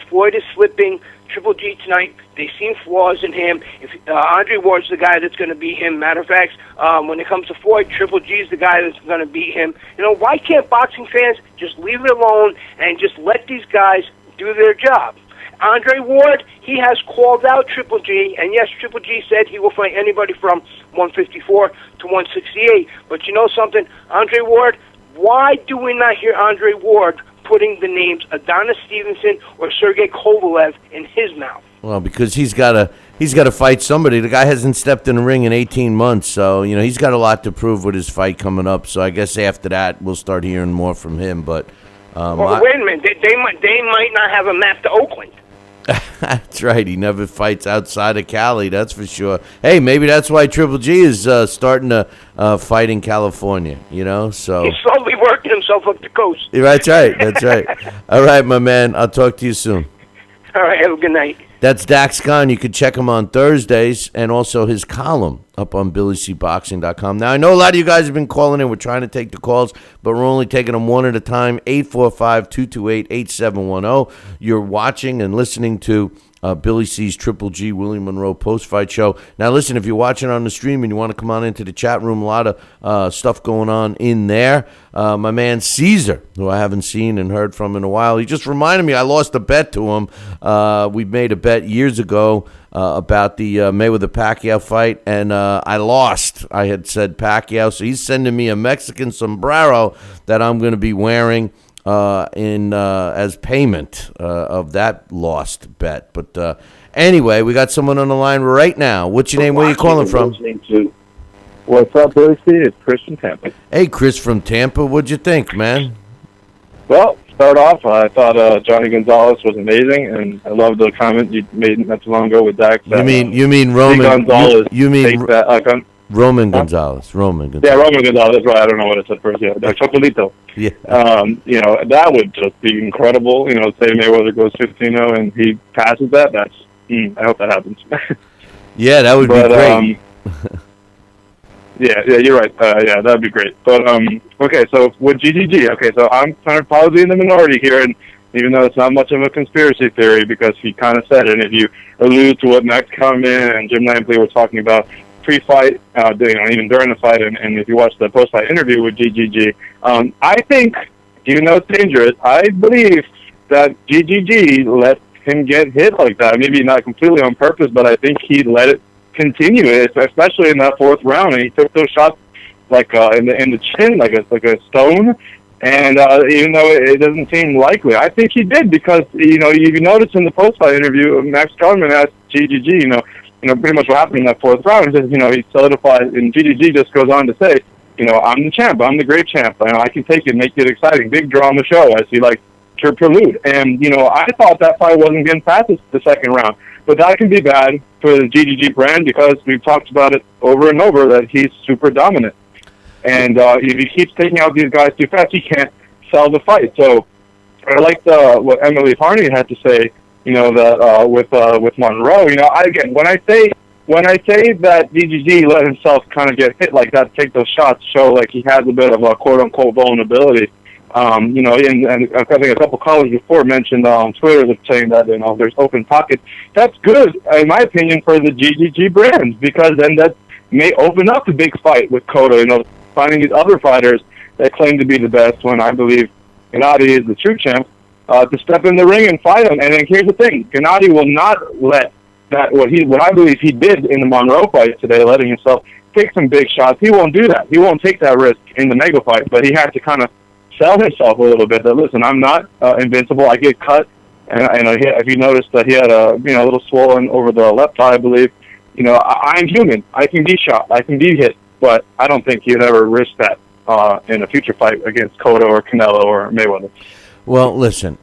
Floyd is slipping. Triple G tonight, they seen flaws in him. If Andre Ward's the guy that's going to beat him. Matter of fact, when it comes to Floyd, Triple G's the guy that's going to beat him. Why can't boxing fans just leave it alone and just let these guys do their job? Andre Ward, he has called out Triple G, and yes, Triple G said he will fight anybody from 154 to 168. But you know something, Andre Ward, why do we not hear Andre Ward putting the names Adonis Stevenson or Sergey Kovalev in his mouth? Well, because he's got to fight somebody. The guy hasn't stepped in the ring in 18 months, so he's got a lot to prove with his fight coming up. So I guess after that we'll start hearing more from him. But wait a minute, they might not have a map to Oakland. That's right. He never fights outside of Cali, that's for sure. Hey, maybe that's why Triple G is starting to fight in California, so. He's slowly working himself up the coast. That's right. That's right. All right, my man. I'll talk to you soon. All right. Have a good night. That's Dax Khan. You can check him on Thursdays and also his column up on BillyCBoxing.com. Now, I know a lot of you guys have been calling in. We're trying to take the calls, but we're only taking them one at a time. 845-228-8710. You're watching and listening to Billy C's Triple G Willie Monroe post-fight show. Now, listen, if you're watching on the stream and you want to come on into the chat room, a lot of stuff going on in there. My man Caesar, who I haven't seen and heard from in a while, he just reminded me I lost a bet to him. We made a bet years ago about the Mayweather-Pacquiao fight, and I lost. I had said Pacquiao, so he's sending me a Mexican sombrero that I'm going to be wearing as payment of that lost bet. But anyway, we got someone on the line right now. What's your name? Where are you calling from? What's up, Billy C? It's Chris from Tampa. Hey, Chris from Tampa. What'd you think, man? Well, start off, I thought Johnny Gonzalez was amazing, and I love the comment you made not too long ago with Dax. You mean Roman Gonzalez? You mean Roman Gonzalez. Roman Gonzalez. Yeah, Roman Gonzalez. That's right. I don't know what it said first. Yeah, Chocolito. Yeah. That would just be incredible. Say Mayweather goes 15-0 and he passes that. I hope that happens. Yeah, that would be great. Yeah, you're right. Yeah, that'd be great. But okay, so with GGG, so I'm kind of probably in the minority here, and even though it's not much of a conspiracy theory, because he kind of said it, and if you allude to what Max Kellerman and Jim Lampley were talking about pre-fight, even during the fight, and if you watch the post-fight interview with GGG, I think, even though it's dangerous, I believe that GGG let him get hit like that. Maybe not completely on purpose, but I think he let it continue, especially in that fourth round, and he took those shots like in the chin, like a stone. And even though it doesn't seem likely, I think he did, because if you notice in the post-fight interview, Max Kellerman asked GGG, pretty much what happened in that fourth round. He says, he solidified, and GGG just goes on to say, I'm the champ, I'm the great champ. I can take it, make it exciting, big draw on the show, as he likes to prelude. And I thought that fight wasn't getting past the second round. But that can be bad for the GGG brand, because we've talked about it over and over that he's super dominant. And if he keeps taking out these guys too fast, he can't sell the fight. So I liked what Emily Harney had to say, that with Monroe. Again, when I say that GGG let himself kind of get hit like that, take those shots, show like he has a bit of a quote-unquote vulnerability. And I think a couple callers before mentioned on Twitter that saying that there's open pockets. That's good, in my opinion, for the GGG brand, because then that may open up a big fight with Cotto. Finding these other fighters that claim to be the best, when I believe Gennady is the true champ, to step in the ring and fight him. And then here's the thing: Gennady will not let that what I believe he did in the Monroe fight today, letting himself take some big shots. He won't do that. He won't take that risk in the mega fight. But he had to kind of sell himself a little bit. That listen, I'm not invincible. I get cut, and if you noticed that he had a little swollen over the left eye, I believe. I'm human. I can be shot. I can be hit. But I don't think he'd ever risk that in a future fight against Cotto or Canelo or Mayweather. Well, listen,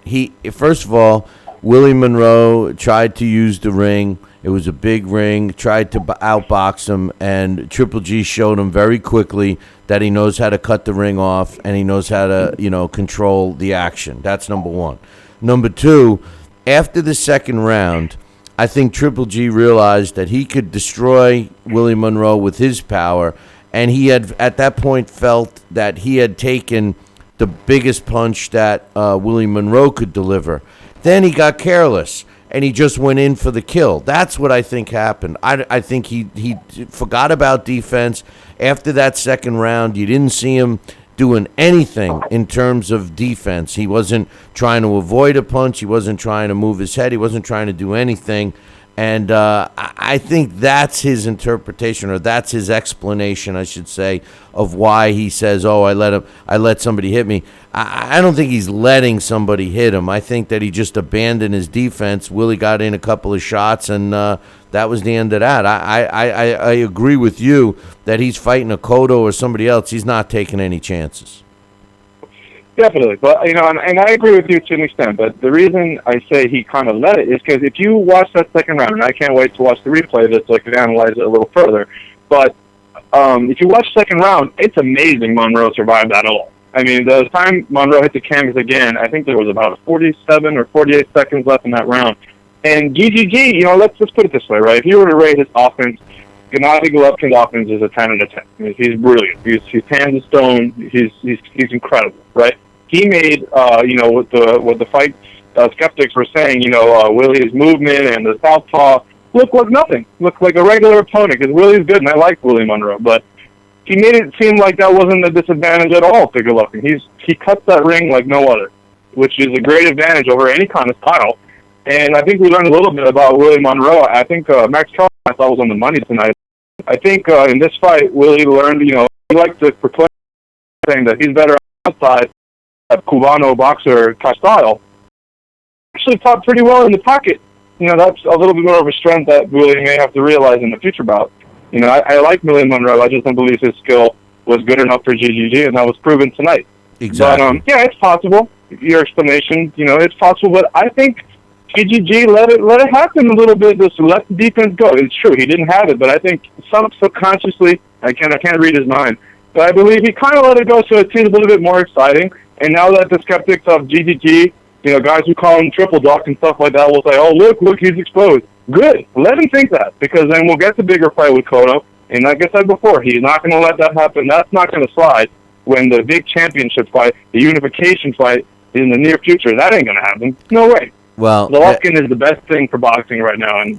first of all, Willie Monroe tried to use the ring. It was a big ring, tried to outbox him, and Triple G showed him very quickly that he knows how to cut the ring off and he knows how to, control the action. That's number one. Number two, after the second round, I think Triple G realized that he could destroy Willie Monroe with his power, and he had, at that point, felt that he had taken the biggest punch that Willie Monroe could deliver. Then he got careless, and he just went in for the kill. That's what I think happened. I think he forgot about defense. After that second round, you didn't see him doing anything in terms of defense. He wasn't trying to avoid a punch. He wasn't trying to move his head. He wasn't trying to do anything. And I think that's his interpretation, or that's his explanation, I should say, of why he says, "Oh, I let somebody hit me." I don't think he's letting somebody hit him. I think that he just abandoned his defense. Willie got in a couple of shots, and that was the end of that. I agree with you that he's fighting a Cotto or somebody else. He's not taking any chances. Definitely, but and I agree with you to an extent. But the reason I say he kind of let it is because if you watch that second round, and I can't wait to watch the replay of this so I can analyze it a little further. But if you watch the second round, it's amazing Monroe survived that at all. I mean, the time Monroe hit the canvas again, I think there was about 47 or 48 seconds left in that round. And GGG, let's just put it this way, right? If you were to rate his offense, Gennady Golovkin's offense is a 10 out of 10. I mean, he's brilliant. He's hands of stone. He's incredible, right? He made, with the fight skeptics were saying, Willie's movement and the southpaw looked like nothing. Looked like a regular opponent, because Willie's good, and I like Willie Monroe. But he made it seem like that wasn't a disadvantage at all to Golovkin. He cuts that ring like no other, which is a great advantage over any kind of style. And I think we learned a little bit about Willie Monroe. I think Max Charlton, I thought, was on the money tonight. I think in this fight, Willie learned, he likes to proclaim saying that he's better outside, a Cubano boxer type style. Actually fought pretty well in the pocket. That's a little bit more of a strength that Willie may have to realize in the future bout. I like Willie Monroe. I just don't believe his skill was good enough for GGG, and that was proven tonight. Exactly. But, it's possible. Your explanation, it's possible. But I think GGG let it happen a little bit. Just let the defense go. It's true, he didn't have it, but I think subconsciously, I can't read his mind, but I believe he kind of let it go so it seems a little bit more exciting. And now that the skeptics of GGG, guys who call him triple dock and stuff like that will say, "Oh, look, he's exposed." Good. Let him think that, because then we'll get the bigger fight with Cotto. And like I said before, he's not going to let that happen. That's not going to slide when the big championship fight, the unification fight, is in the near future. That ain't going to happen. No way. Well, Golovkin is the best thing for boxing right now, and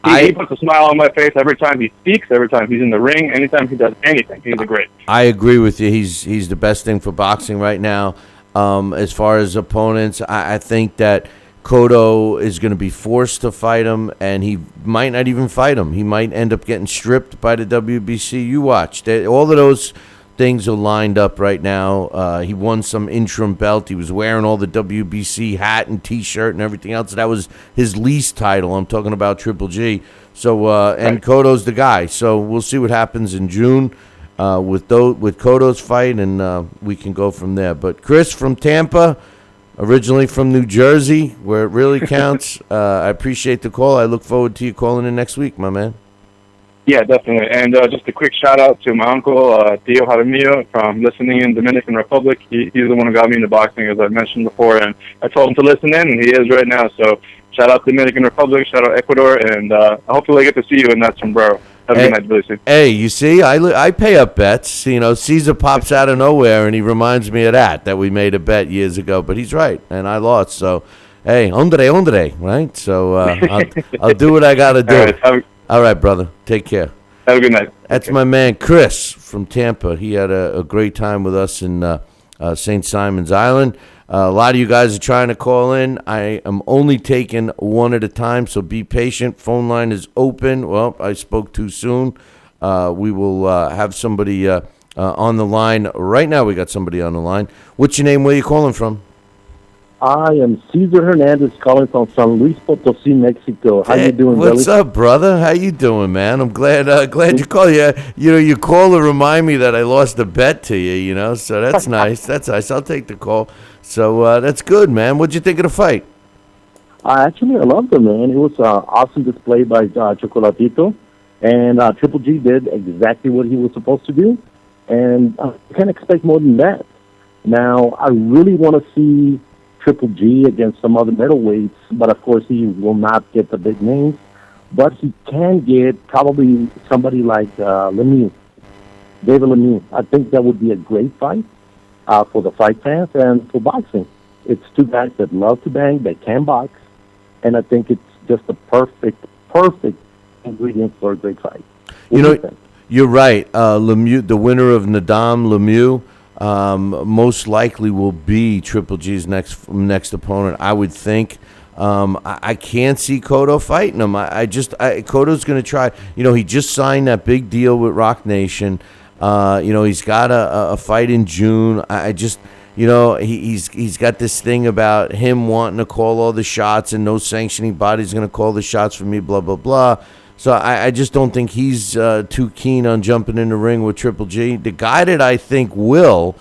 he puts a smile on my face every time he speaks, every time he's in the ring, anytime he does anything. He's a great. I agree with you. He's the best thing for boxing right now. As far as opponents, I think that Cotto is going to be forced to fight him, and he might not even fight him. He might end up getting stripped by the WBC. You watch. All of those things are lined up right now. He won some interim belt. He was wearing all the WBC hat and T-shirt and everything else. That was his least title. I'm talking about Triple G. So and Cotto's the guy. So we'll see what happens in June with Cotto's fight, and we can go from there. But Chris from Tampa, originally from New Jersey, where it really counts. I appreciate the call. I look forward to you calling in next week, my man. Yeah, definitely. And just a quick shout-out to my uncle, Tio Jaramillo, from listening in Dominican Republic. He's the one who got me into boxing, as I mentioned before, and I told him to listen in, and he is right now. So shout-out Dominican Republic, shout-out Ecuador, and hopefully I get to see you in that sombrero. Have a good night, Billy C. Hey, you see, I pay up bets. Caesar pops out of nowhere, and he reminds me of that we made a bet years ago, but he's right, and I lost. So, hey, hombre, right? So I'll do what I got to do. All right, brother. Take care. Have a good night. That's my man, Chris from Tampa. He had a great time with us in St. Simon's Island. A lot of you guys are trying to call in. I am only taking one at a time, so be patient. Phone line is open. Well, I spoke too soon. We will have somebody on the line. Right now we got somebody on the line. What's your name? Where are you calling from? I am Cesar Hernandez calling from San Luis Potosí, Mexico. How you doing, What's Billy? up, brother? How you doing, man? I'm glad you called. Your call to remind me that I lost a bet to you, so that's nice. That's nice. I'll take the call. So that's good, man. What'd you think of the fight? Actually, I loved it, man. It was an awesome display by Chocolatito, and Triple G did exactly what he was supposed to do, and you can't expect more than that. Now, I really want to see Triple G against some other middleweights, but of course he will not get the big names, but he can get probably somebody like Lemieux, David Lemieux. I think that would be a great fight for the fight fans and for boxing. It's two guys that love to bang, they can box, and I think it's just a perfect ingredient for a great fight. You know, you're right. Lemieux, the winner of Nadam Lemieux, most likely will be Triple G's next opponent, I would think. I can't see Cotto fighting him. Cotto's going to try. You know, he just signed that big deal with Rock Nation. You know, he's got a fight in June. You know, he's got this thing about him wanting to call all the shots and no sanctioning body's going to call the shots for me, blah, blah, blah. So I just don't think he's too keen on jumping in the ring with Triple G. The guy that I think will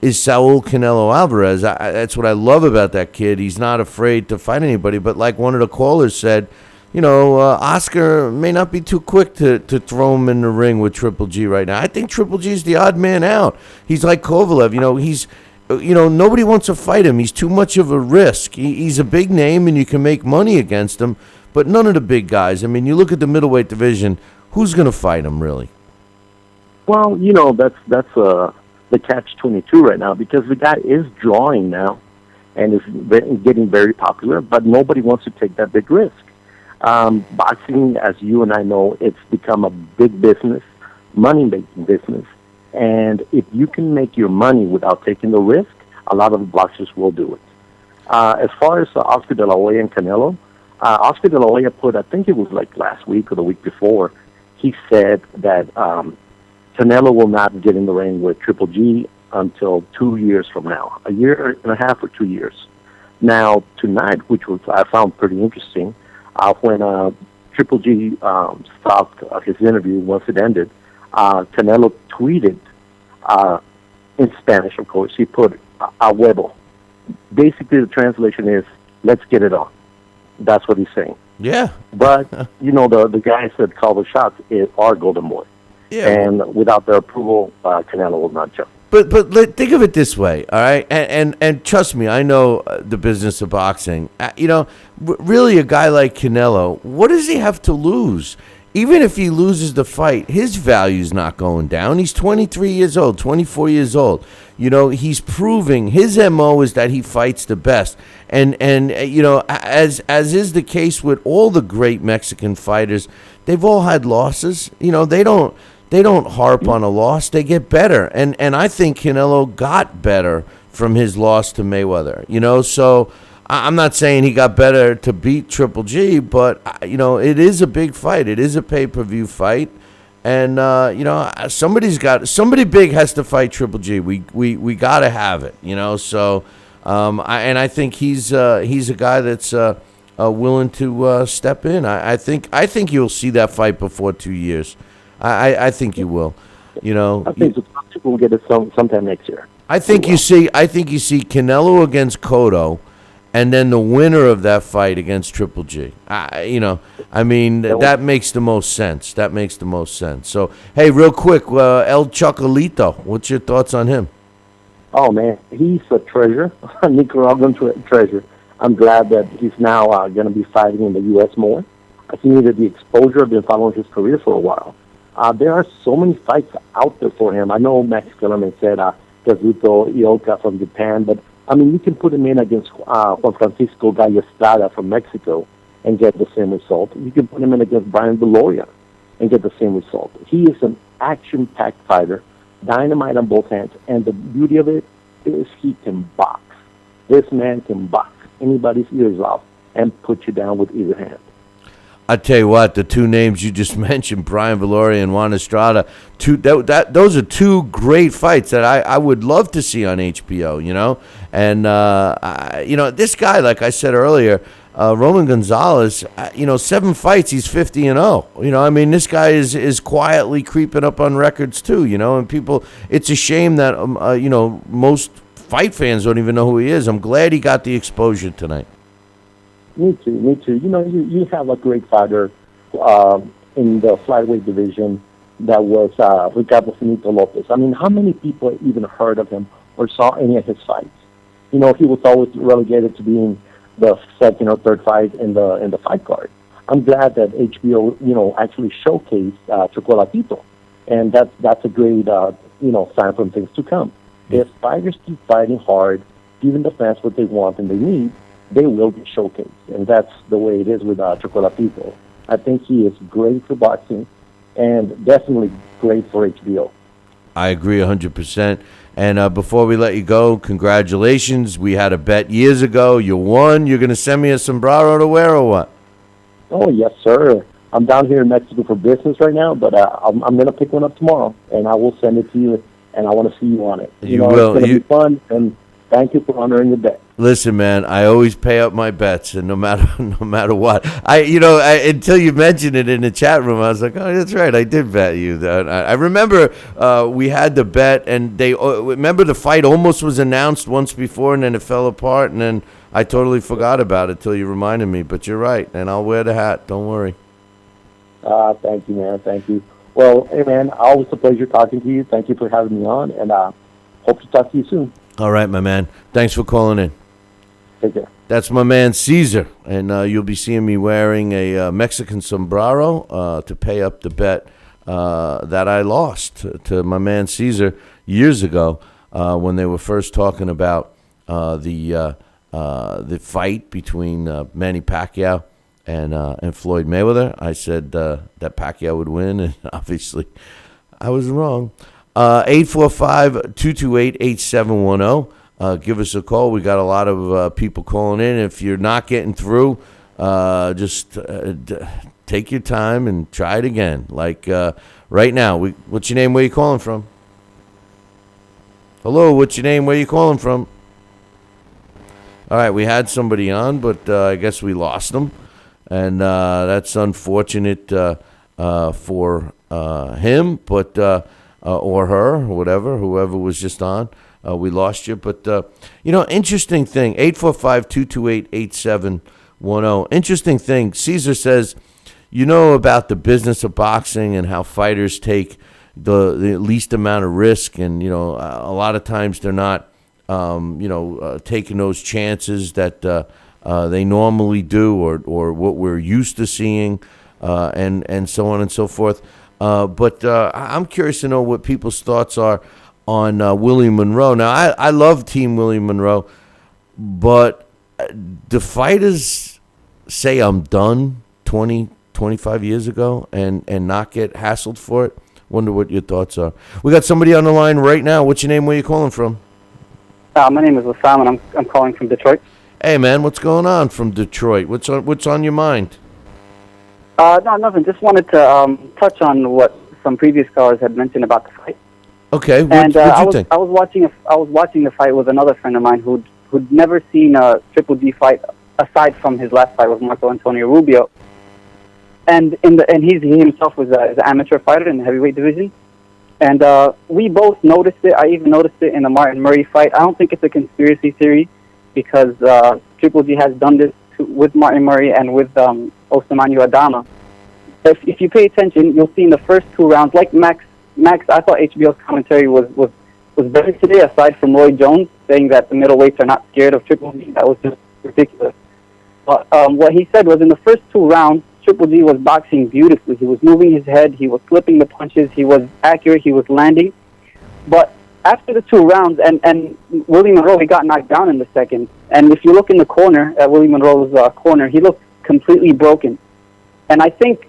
is Saul Canelo Alvarez. That's what I love about that kid. He's not afraid to fight anybody. But like one of the callers said, you know, Oscar may not be too quick to throw him in the ring with Triple G right now. I think Triple G's the odd man out. He's like Kovalev. You know, nobody wants to fight him. He's too much of a risk. He's a big name, and you can make money against him. But none of the big guys. I mean, you look at the middleweight division. Who's going to fight him, really? Well, you know, that's the catch-22 right now, because the guy is drawing now and is getting very popular, but nobody wants to take that big risk. Boxing, as you and I know, it's become a big business, money-making business. And if you can make your money without taking the risk, a lot of boxers will do it. As far as Oscar De La Hoya and Canelo, Oscar De La Hoya put, I think it was like last week or the week before, he said that Canelo will not get in the ring with Triple G until 2 years from now, a year and a half or 2 years. Now, tonight, which was I found pretty interesting, when Triple G stopped his interview once it ended, Canelo tweeted in Spanish, of course. He put a huevo. Basically, the translation is, let's get it on. That's what he's saying. Yeah. But, you know, the guys that call the shots are Golden Boy. Yeah. And without their approval, Canelo will not jump. But think of it this way, all right? And trust me, I know the business of boxing. You know, really a guy like Canelo, what does he have to lose? Even if he loses the fight, his value's not going down. He's 23 years old, 24 years old. You know, he's proving his MO is that he fights the best. And you know, as is the case with all the great Mexican fighters, they've all had losses. You know, they don't harp on a loss. They get better. And I think Canelo got better from his loss to Mayweather. You know, so I'm not saying he got better to beat Triple G, but, you know, it is a big fight. It is a pay-per-view fight. And, you know, somebody big has to fight Triple G. We got to have it, you know. So, I think he's a guy that's willing to step in. I think you'll see that fight before 2 years. I think you will. You know, I think we'll get it sometime next year. I think you see Canelo against Cotto, and then the winner of that fight against Triple G. You know, I mean, that makes the most sense. That makes the most sense. So, hey, real quick, El Chocolito, what's your thoughts on him? Oh, man, he's a treasure, a Nicaraguan treasure. I'm glad that he's now going to be fighting in the U.S. more. He needed the exposure. I've been following his career for a while. There are so many fights out there for him. I know Max Kellerman said Kazuto Ioka from Japan, but I mean, you can put him in against Juan Francisco Gallestrada from Mexico and get the same result. You can put him in against Brian Deloria and get the same result. He is an action-packed fighter, dynamite on both hands, and the beauty of it is he can box. This man can box anybody's ears off and put you down with either hand. I tell you what, the two names you just mentioned, Brian Deloria and Juan Estrada, those are two great fights that I would love to see on HBO, you know. And, you know, this guy, like I said earlier, Roman Gonzalez, you know, 7 fights, he's 50-0. You know, I mean, this guy is quietly creeping up on records too, you know. And people, it's a shame that, you know, most fight fans don't even know who he is. I'm glad he got the exposure tonight. Me too. Me too. You know, you have a great fighter in the flyweight division that was Ricardo Finito Lopez. I mean, how many people even heard of him or saw any of his fights? You know, he was always relegated to being the second or third fight in the fight card. I'm glad that HBO, you know, actually showcased Chocolatito, and that's a great, you know, sign from things to come. If fighters keep fighting hard, giving the fans what they want and they need, they will be showcased, and that's the way it is with Chocolatito. I think he is great for boxing, and definitely great for HBO. I agree 100%. And before we let you go, congratulations. We had a bet years ago. You won. You're going to send me a sombrero to wear or what? Oh, yes, sir. I'm down here in Mexico for business right now, but I'm going to pick one up tomorrow, and I will send it to you, and I want to see you on it. You will. It's going to be fun, and thank you for honoring the bet. Listen, man, I always pay up my bets, and no matter what, until you mentioned it in the chat room, I was like, oh, that's right, I did bet you. I remember we had the bet, and remember the fight almost was announced once before, and then it fell apart, and then I totally forgot about it till you reminded me. But you're right, and I'll wear the hat. Don't worry. Thank you, man. Thank you. Well, hey, man, always a pleasure talking to you. Thank you for having me on, and hope to talk to you soon. All right, my man. Thanks for calling in. Take care. That's my man Caesar, and you'll be seeing me wearing a Mexican sombrero to pay up the bet that I lost to my man Caesar years ago when they were first talking about the fight between Manny Pacquiao and Floyd Mayweather. I said that Pacquiao would win, and obviously I was wrong. 845-228-8710. Give us a call. We got a lot of people calling in. If you're not getting through, just take your time and try it again. Like right now, what's your name? Where you calling from? Hello, what's your name? Where you calling from? All right, we had somebody on, but I guess we lost them. And that's unfortunate for him, but or her, whatever, whoever was just on. We lost you. But, interesting thing, 845-228-8710. Interesting thing, Caesar says, about the business of boxing and how fighters take the least amount of risk. And, a lot of times they're not, taking those chances that they normally do or what we're used to seeing and so on and so forth. But I'm curious to know what people's thoughts are on Willie Monroe. Now, I love Team Willie Monroe, but do fighters say I'm done 20, 25 years ago and not get hassled for it? Wonder what your thoughts are. We got somebody on the line right now. What's your name? Where you calling from? My name is Osama, and I'm calling from Detroit. Hey, man, what's going on from Detroit? What's on your mind? No, nothing. Just wanted to touch on what some previous callers had mentioned about the fight. Okay, what'd you think? I was watching the fight with another friend of mine who'd never seen a Triple G fight aside from his last fight with Marco Antonio Rubio, and he himself was an amateur fighter in the heavyweight division, and we both noticed it. I even noticed it in the Martin Murray fight. I don't think it's a conspiracy theory because Triple G has done this with Martin Murray and with Ousmane Adama. If you pay attention, you'll see in the first two rounds, like Max, I thought HBO's commentary was better today, aside from Roy Jones saying that the middleweights are not scared of Triple G. That was just ridiculous. But what he said was in the first two rounds, Triple G was boxing beautifully. He was moving his head. He was flipping the punches. He was accurate. He was landing. But after the two rounds, and Willie Monroe, he got knocked down in the second. And if you look in the corner, at Willie Monroe's corner, he looked completely broken. And I think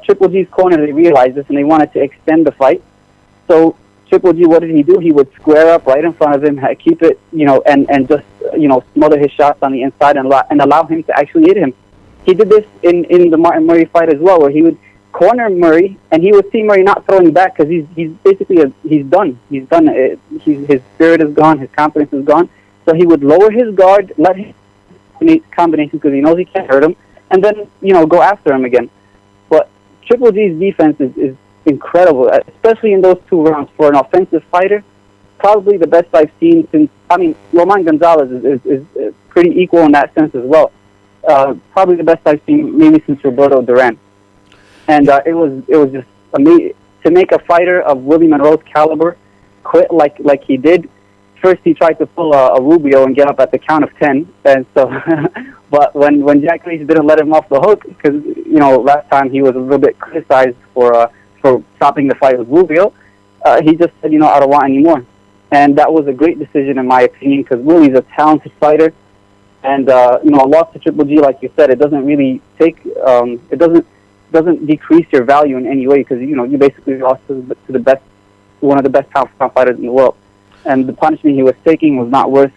Triple G's corner, they realized this, and they wanted to extend the fight. So Triple G, what did he do? He would square up right in front of him, keep it, and just, smother his shots on the inside and allow him to actually hit him. He did this in the Martin Murray fight as well, where he would corner Murray, and he would see Murray not throwing back because he's basically he's done. He's done. His spirit is gone. His confidence is gone. So he would lower his guard, let him make combinations because he knows he can't hurt him, and then go after him again. But Triple G's defense is incredible, especially in those two rounds for an offensive fighter. Probably the best I've seen since. I mean, Roman Gonzalez is pretty equal in that sense as well. probably the best I've seen maybe since Roberto Duran. And it was just amazing to make a fighter of Willie Monroe's caliber quit like he did. First, he tried to pull a Rubio and get up at the count of 10, and so, but when Jack Leach didn't let him off the hook, because last time he was a little bit criticized for stopping the fight with Rubio, he just said, I don't want any more, and that was a great decision in my opinion, because Willie's a talented fighter, and a loss to Triple G, like you said, it doesn't really take, it doesn't decrease your value in any way, because you basically lost to the best, one of the best pound-for-pound fighters in the world. And the punishment he was taking was not worth,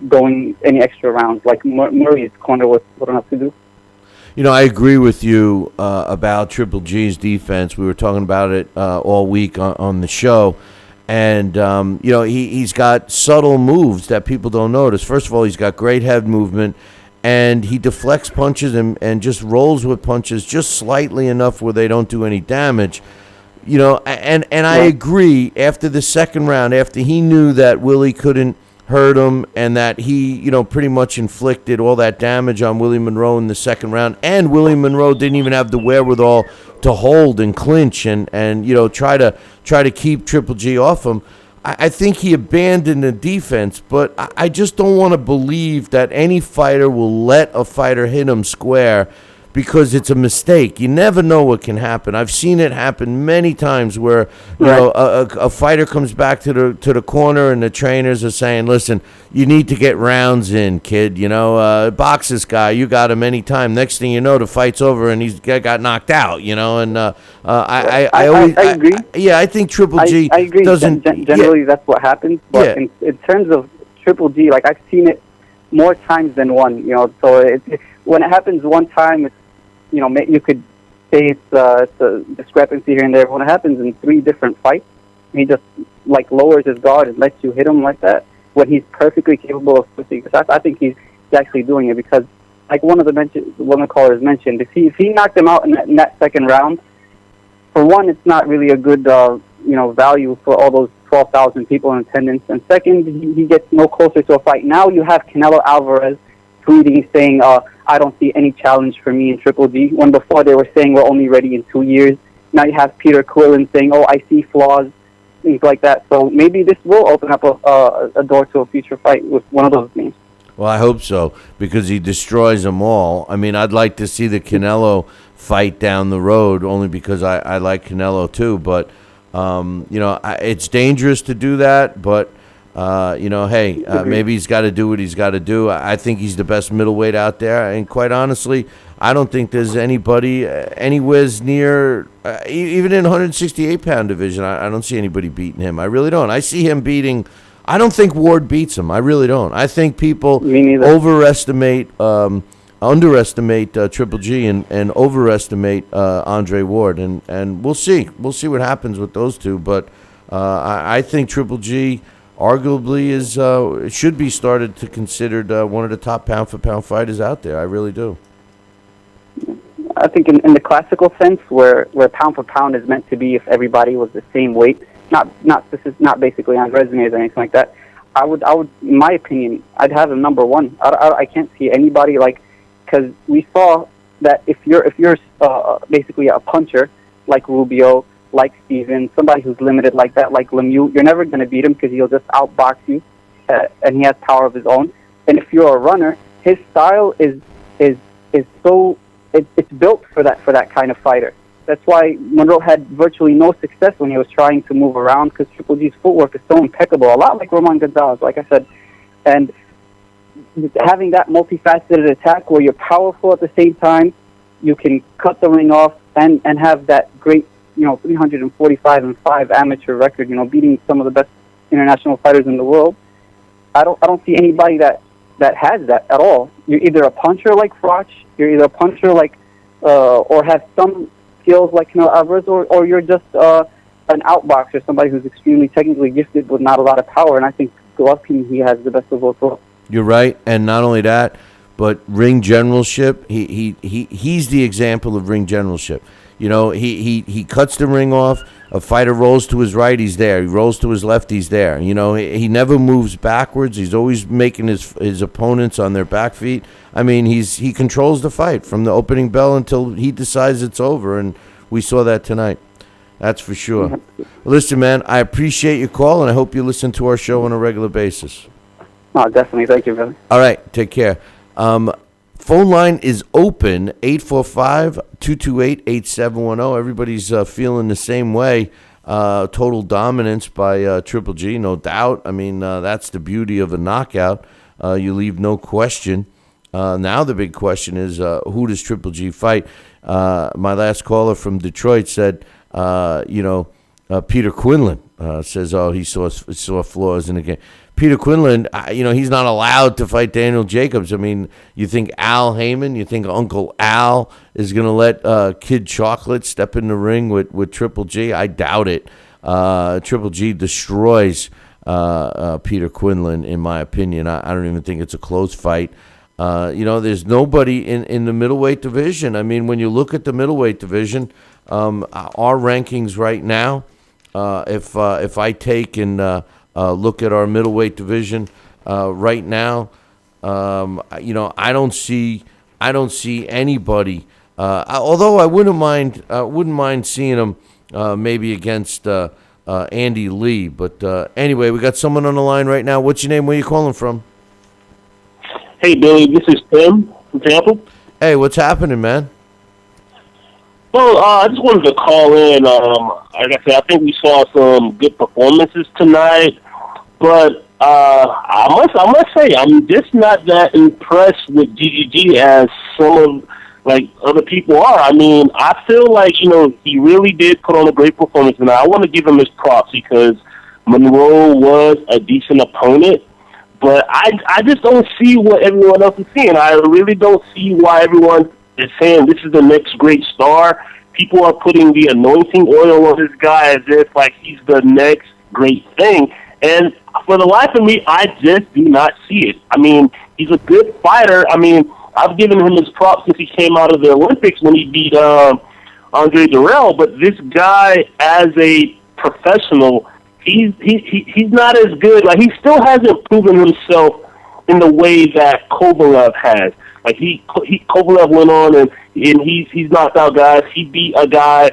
going any extra rounds like Murray's corner was put enough to do. I agree with you about Triple G's defense. We were talking about it all week on the show. And, he's got subtle moves that people don't notice. First of all, he's got great head movement, and he deflects punches and just rolls with punches just slightly enough where they don't do any damage. And I agree, after the second round, after he knew that Willie couldn't hurt him and that he, pretty much inflicted all that damage on Willie Monroe in the second round, and Willie Monroe didn't even have the wherewithal to hold and clinch and try to keep Triple G off him. I think he abandoned the defense, but I just don't want to believe that any fighter will let a fighter hit him square because it's a mistake. You never know what can happen. I've seen it happen many times where a fighter comes back to the corner and the trainers are saying, "Listen, you need to get rounds in, kid. Box this guy. You got him anytime." Next thing you know, the fight's over and he's got knocked out. And I agree. I think Triple G. I agree. Doesn't generally that's what happens. But in terms of Triple G, like I've seen it more times than one. So when it happens one time, it's you could say it's a discrepancy here and there. When it happens in 3 different fights, he just lowers his guard and lets you hit him like that when he's perfectly capable of pushing. I think he's actually doing it because, like one of the callers mentioned, if he knocked him out in that second round, for one, it's not really a good value for all those 12,000 people in attendance, and second, he gets no closer to a fight. Now you have Canelo Alvarez tweeting saying, I don't see any challenge for me in Triple G, when before they were saying we're only ready in 2 years. Now you have Peter Quillen saying, I see flaws, things like that. So maybe this will open up a door to a future fight with one of those names. Well, I hope so, because he destroys them all. I mean, I'd like to see the Canelo fight down the road, only because I like Canelo too. But, it's dangerous to do that, but... maybe he's got to do what he's got to do. I think he's the best middleweight out there, and quite honestly, I don't think there's anybody anywhere near, even in 168-pound division, I don't see anybody beating him. I really don't. I see him beating, I don't think Ward beats him. I really don't. I think people underestimate Triple G and overestimate Andre Ward, and we'll see. We'll see what happens with those two, but I think Triple G arguably should be started to considered one of the top pound-for-pound fighters out there. I really do. I think in the classical sense, where pound-for-pound is meant to be if everybody was the same weight, this is not basically on resumes or anything like that, I would, in my opinion, I'd have him number one. I can't see anybody because we saw that if you're basically a puncher like Rubio, like Steven, somebody who's limited like that, like Lemieux, you're never going to beat him because he'll just outbox you, and he has power of his own. And if you're a runner, his style is so it's built for that kind of fighter. That's why Monroe had virtually no success when he was trying to move around, because Triple G's footwork is so impeccable, a lot like Roman Gonzalez, like I said. And having that multifaceted attack where you're powerful at the same time, you can cut the ring off and have that great 345-5 amateur record, beating some of the best international fighters in the world. I don't see anybody that has that at all. You're either a puncher like Froch, you're either a puncher like, or have some skills like Canelo Alvarez, or you're just an outboxer, somebody who's extremely technically gifted with not a lot of power. And I think Golovkin, he has the best of both worlds. You're right, and not only that, but ring generalship. He's the example of ring generalship. You know, he cuts the ring off. A fighter rolls to his right, he's there. He rolls to his left, he's there. You know, he never moves backwards. He's always making his opponents on their back feet. I mean, he controls the fight from the opening bell until he decides it's over, and we saw that tonight. That's for sure. Well, listen, man, I appreciate your call, and I hope you listen to our show on a regular basis. Oh, definitely. Thank you, brother. All right, take care. Phone line is open, 845-228-8710. Everybody's feeling the same way. Total dominance by Triple G, no doubt. I mean, that's the beauty of a knockout. You leave no question. Now the big question is, who does Triple G fight? My last caller from Detroit said, Peter Quinlan says, he saw flaws in the game. Peter Quinlan, he's not allowed to fight Daniel Jacobs. I mean, you think Al Heyman, you think Uncle Al is going to let Kid Chocolate step in the ring with Triple G? I doubt it. Triple G destroys Peter Quinlan, in my opinion. I don't even think it's a close fight. There's nobody in the middleweight division. I mean, when you look at the middleweight division, our rankings right now, if I take and look at our middleweight division right now, I don't see anybody. Although I wouldn't mind seeing him maybe against Andy Lee. But anyway, we got someone on the line right now. What's your name? Where are you calling from? Hey, Billy, this is Tim from Tampa. Hey, what's happening, man? Well, I just wanted to call in. Like I said, I think we saw some good performances tonight, but I must say, I'm just not that impressed with GGG as some of other people are. I mean, I feel like he really did put on a great performance, and I want to give him his props because Monroe was a decent opponent. But I just don't see what everyone else is seeing. I really don't see why everyone is saying this is the next great star. People are putting the anointing oil on this guy as if he's the next great thing. And for the life of me, I just do not see it. I mean, he's a good fighter. I mean, I've given him his props since he came out of the Olympics when he beat Andre Durrell. But this guy, as a professional, he's not as good. He still hasn't proven himself in the way that Kovalev has. Kovalev went on and he's knocked out guys. He beat a guy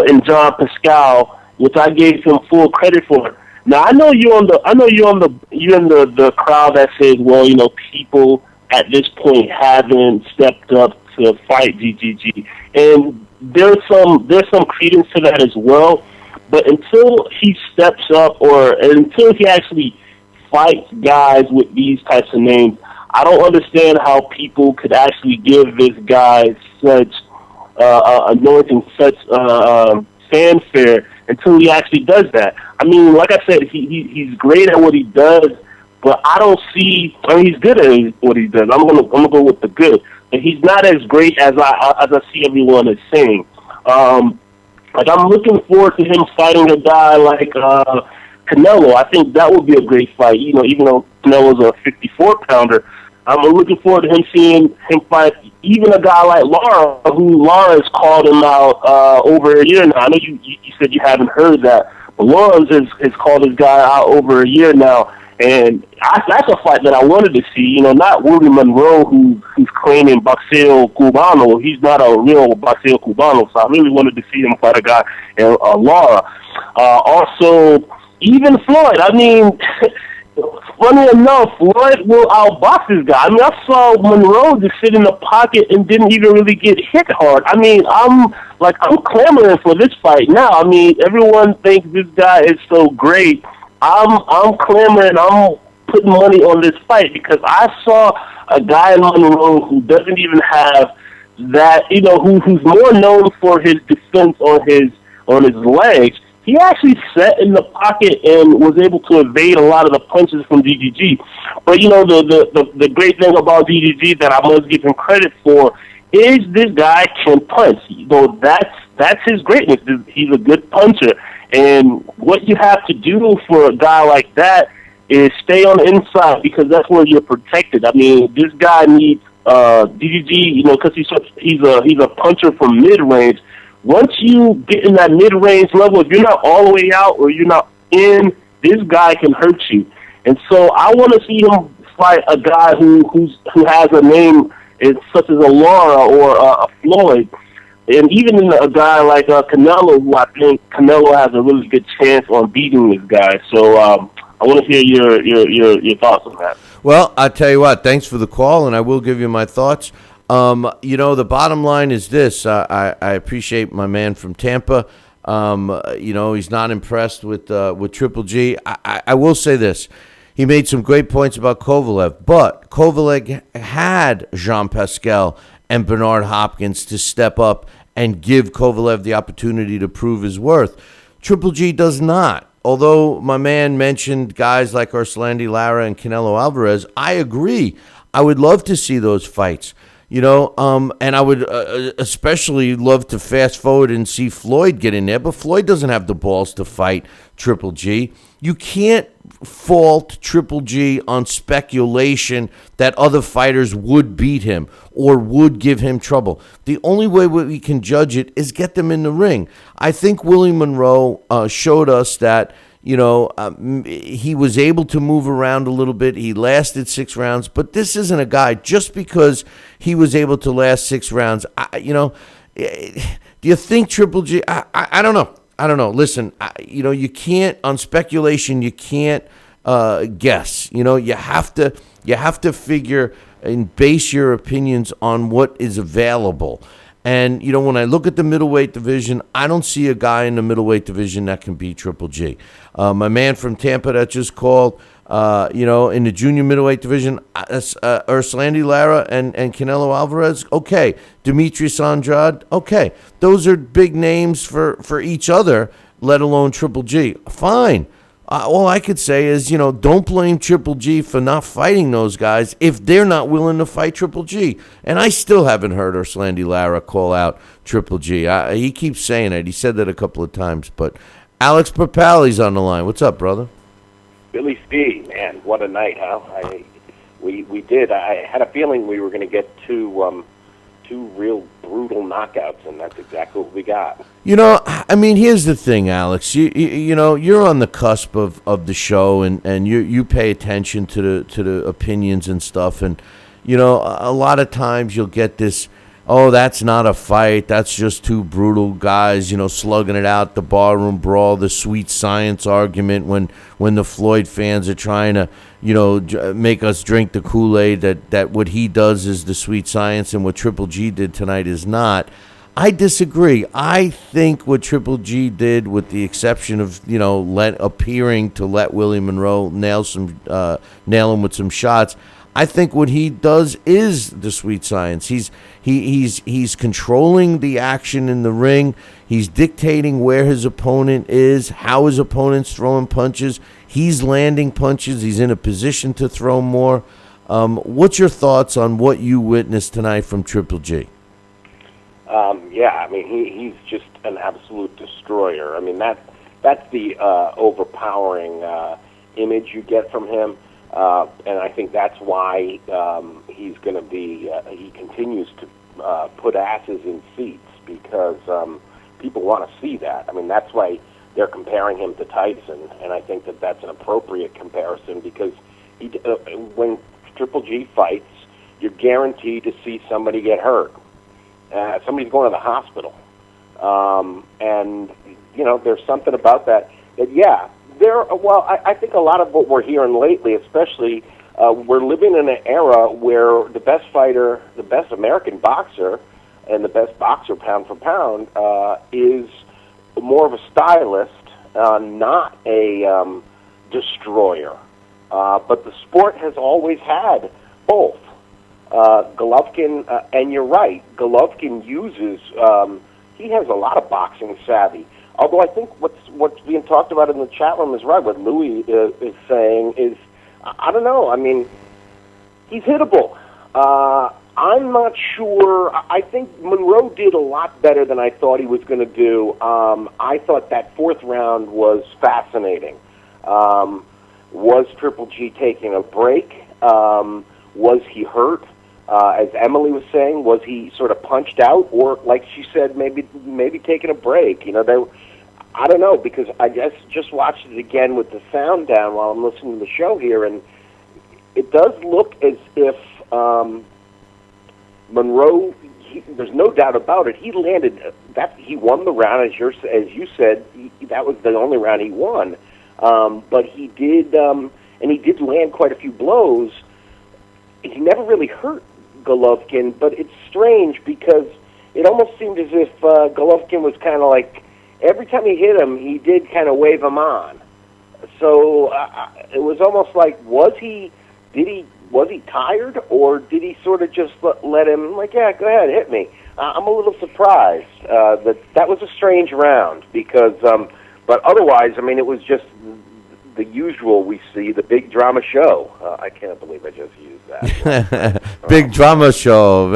in John Pascal, which I gave him full credit for. Now I know you're in the crowd that says, well, people at this point haven't stepped up to fight GGG, and there's some credence to that as well. But until he steps up or until he actually fights guys with these types of names, I don't understand how people could actually give this guy such anointing, such fanfare until he actually does that. I mean, like I said, he's great at what he does, but I don't see. I mean, he's good at what he does. I'm gonna go with the good, but he's not as great as I see everyone is saying. I'm looking forward to him fighting a guy like Canelo. I think that would be a great fight. Even though Canelo's a 54-pounder, I'm looking forward to seeing him fight even a guy like Lara, who Lawrence called him out over a year now. I know you said you haven't heard that, but Lawrence has called this guy out over a year now, and that's a fight that I wanted to see. Not Willie Monroe, who's claiming boxeo cubano. He's not a real boxeo cubano, so I really wanted to see him fight a guy, Lara. Also, even Floyd. I mean, funny enough, Floyd will outbox this guy. I mean, I saw Monroe just sit in the pocket and didn't even really get hit hard. I mean, I'm clamoring for this fight now. I mean, everyone thinks this guy is so great. I'm clamoring. I'm putting money on this fight because I saw a guy in Monroe who doesn't even have that. Who's more known for his defense on his legs. He actually sat in the pocket and was able to evade a lot of the punches from GGG. But the great thing about GGG that I must give him credit for is this guy can punch. That's his greatness. He's a good puncher. And what you have to do for a guy like that is stay on the inside because that's where you're protected. I mean, this guy needs GGG, because he's a puncher from mid range. once you get in that mid-range level, if you're not all the way out or you're not in, this guy can hurt you. And so I want to see him fight a guy who has a name such as a Lara or a Floyd. And even in a guy like Canelo, who I think Canelo has a really good chance on beating this guy. So I want to hear your thoughts on that. Well, I tell you what, thanks for the call, and I will give you my thoughts. The bottom line is this. I appreciate my man from Tampa. He's not impressed with Triple G. I will say this. He made some great points about Kovalev, but Kovalev had Jean Pascal and Bernard Hopkins to step up and give Kovalev the opportunity to prove his worth. Triple G does not. Although my man mentioned guys like Ursulandi Lara and Canelo Alvarez, I agree. I would love to see those fights. And I would especially love to fast forward and see Floyd get in there, but Floyd doesn't have the balls to fight Triple G. You can't fault Triple G on speculation that other fighters would beat him or would give him trouble. The only way we can judge it is get them in the ring. I think Willie Monroe showed us that he was able to move around a little bit. He lasted 6 rounds, but this isn't a guy just because he was able to last 6 rounds. Do you think Triple G? I don't know. I don't know. Listen, you can't on speculation. You can't guess. You have to figure and base your opinions on what is available. And, when I look at the middleweight division, I don't see a guy in the middleweight division that can beat Triple G. My man from Tampa that just called, in the junior middleweight division, Ursulandi Lara and Canelo Alvarez, okay. Demetrius Andrade, okay. Those are big names for each other, let alone Triple G. Fine. All I could say is, don't blame Triple G for not fighting those guys if they're not willing to fight Triple G. And I still haven't heard Ursulandi Lara call out Triple G. He keeps saying it. He said that a couple of times. But Alex Papali's on the line. What's up, brother? Billy C, man, what a night, huh? We did. I had a feeling we were going to get two real brutal knockouts, and that's exactly what we got. Here's the thing, Alex. You're on the cusp of the show, and you pay attention to the opinions and stuff, and a lot of times you'll get this, oh, that's not a fight, that's just two brutal guys, slugging it out, the barroom brawl, the sweet science argument when the Floyd fans are trying to make us drink the Kool-Aid that what he does is the sweet science and what Triple G did tonight is not. I disagree. I think what Triple G did, with the exception of appearing to let Willie Monroe nail him with some shots, I think what he does is the sweet science. He's controlling the action in the ring. He's dictating where his opponent is, how his opponent's throwing punches. He's landing punches. He's in a position to throw more. What's your thoughts on what you witnessed tonight from Triple G? He's just an absolute destroyer. That's the overpowering image you get from him, and I think that's why he's going to be. He continues to put asses in seats because people want to see that. That's why they're comparing him to Tyson, and I think that's an appropriate comparison because when Triple G fights, you're guaranteed to see somebody get hurt. Somebody's going to the hospital. There's something about that I think a lot of what we're hearing lately, especially, we're living in an era where the best fighter, the best American boxer, and the best boxer pound for pound is more of a stylist, not a destroyer. But the sport has always had both. Golovkin, and you're right, Golovkin uses, he has a lot of boxing savvy. Although I think what's being talked about in the chat room is right. What Louis is saying is, I don't know, he's hittable. I'm not sure. I think Monroe did a lot better than I thought he was going to do. I thought that 4th round was fascinating. Was Triple G taking a break? Was he hurt? As Emily was saying, was he sort of punched out, or like she said, maybe taking a break? I don't know, because I just watched it again with the sound down while I'm listening to the show here, and it does look as if Monroe. There's no doubt about it. He landed that. He won the round, as you said. That was the only round he won. But he did, and he did land quite a few blows. He never really hurt Golovkin, but it's strange because it almost seemed as if Golovkin was kind of like, every time he hit him, he did kind of wave him on. So it was almost like, was he tired, or did he sort of just let him, like, yeah, go ahead, hit me? I'm a little surprised. That was a strange round because, but otherwise, I mean, it was just the usual we see, the big drama show. I can't believe I just used that. Big drama show.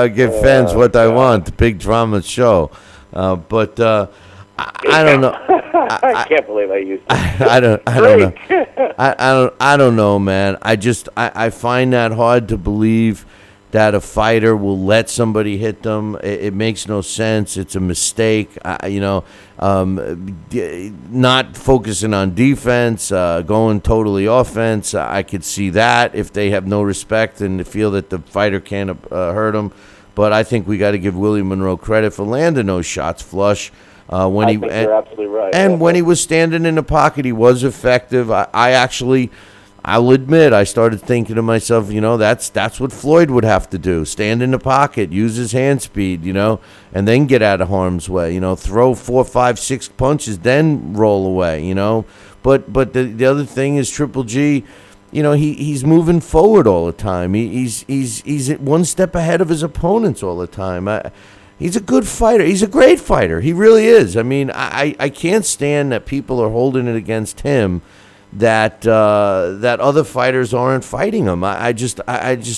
I give fans what I want. Big drama show. But I don't know. I can't believe I used that. I don't know. I don't know, man. I find that hard to believe that a fighter will let somebody hit them. It makes no sense. It's a mistake. Not focusing on defense, going totally offense. I could see that if they have no respect and feel that the fighter can't hurt them. But I think we got to give Willie Monroe credit for landing those shots flush. I think you're absolutely right. And when he was standing in the pocket, he was effective. I'll admit, I started thinking to myself, that's what Floyd would have to do. Stand in the pocket, use his hand speed, and then get out of harm's way. Throw 4, 5, 6 punches, then roll away, But the other thing is Triple G, he's moving forward all the time. He's one step ahead of his opponents all the time. He's a good fighter. He's a great fighter. He really is. I mean, I can't stand that people are holding it against him that other fighters aren't fighting him. I just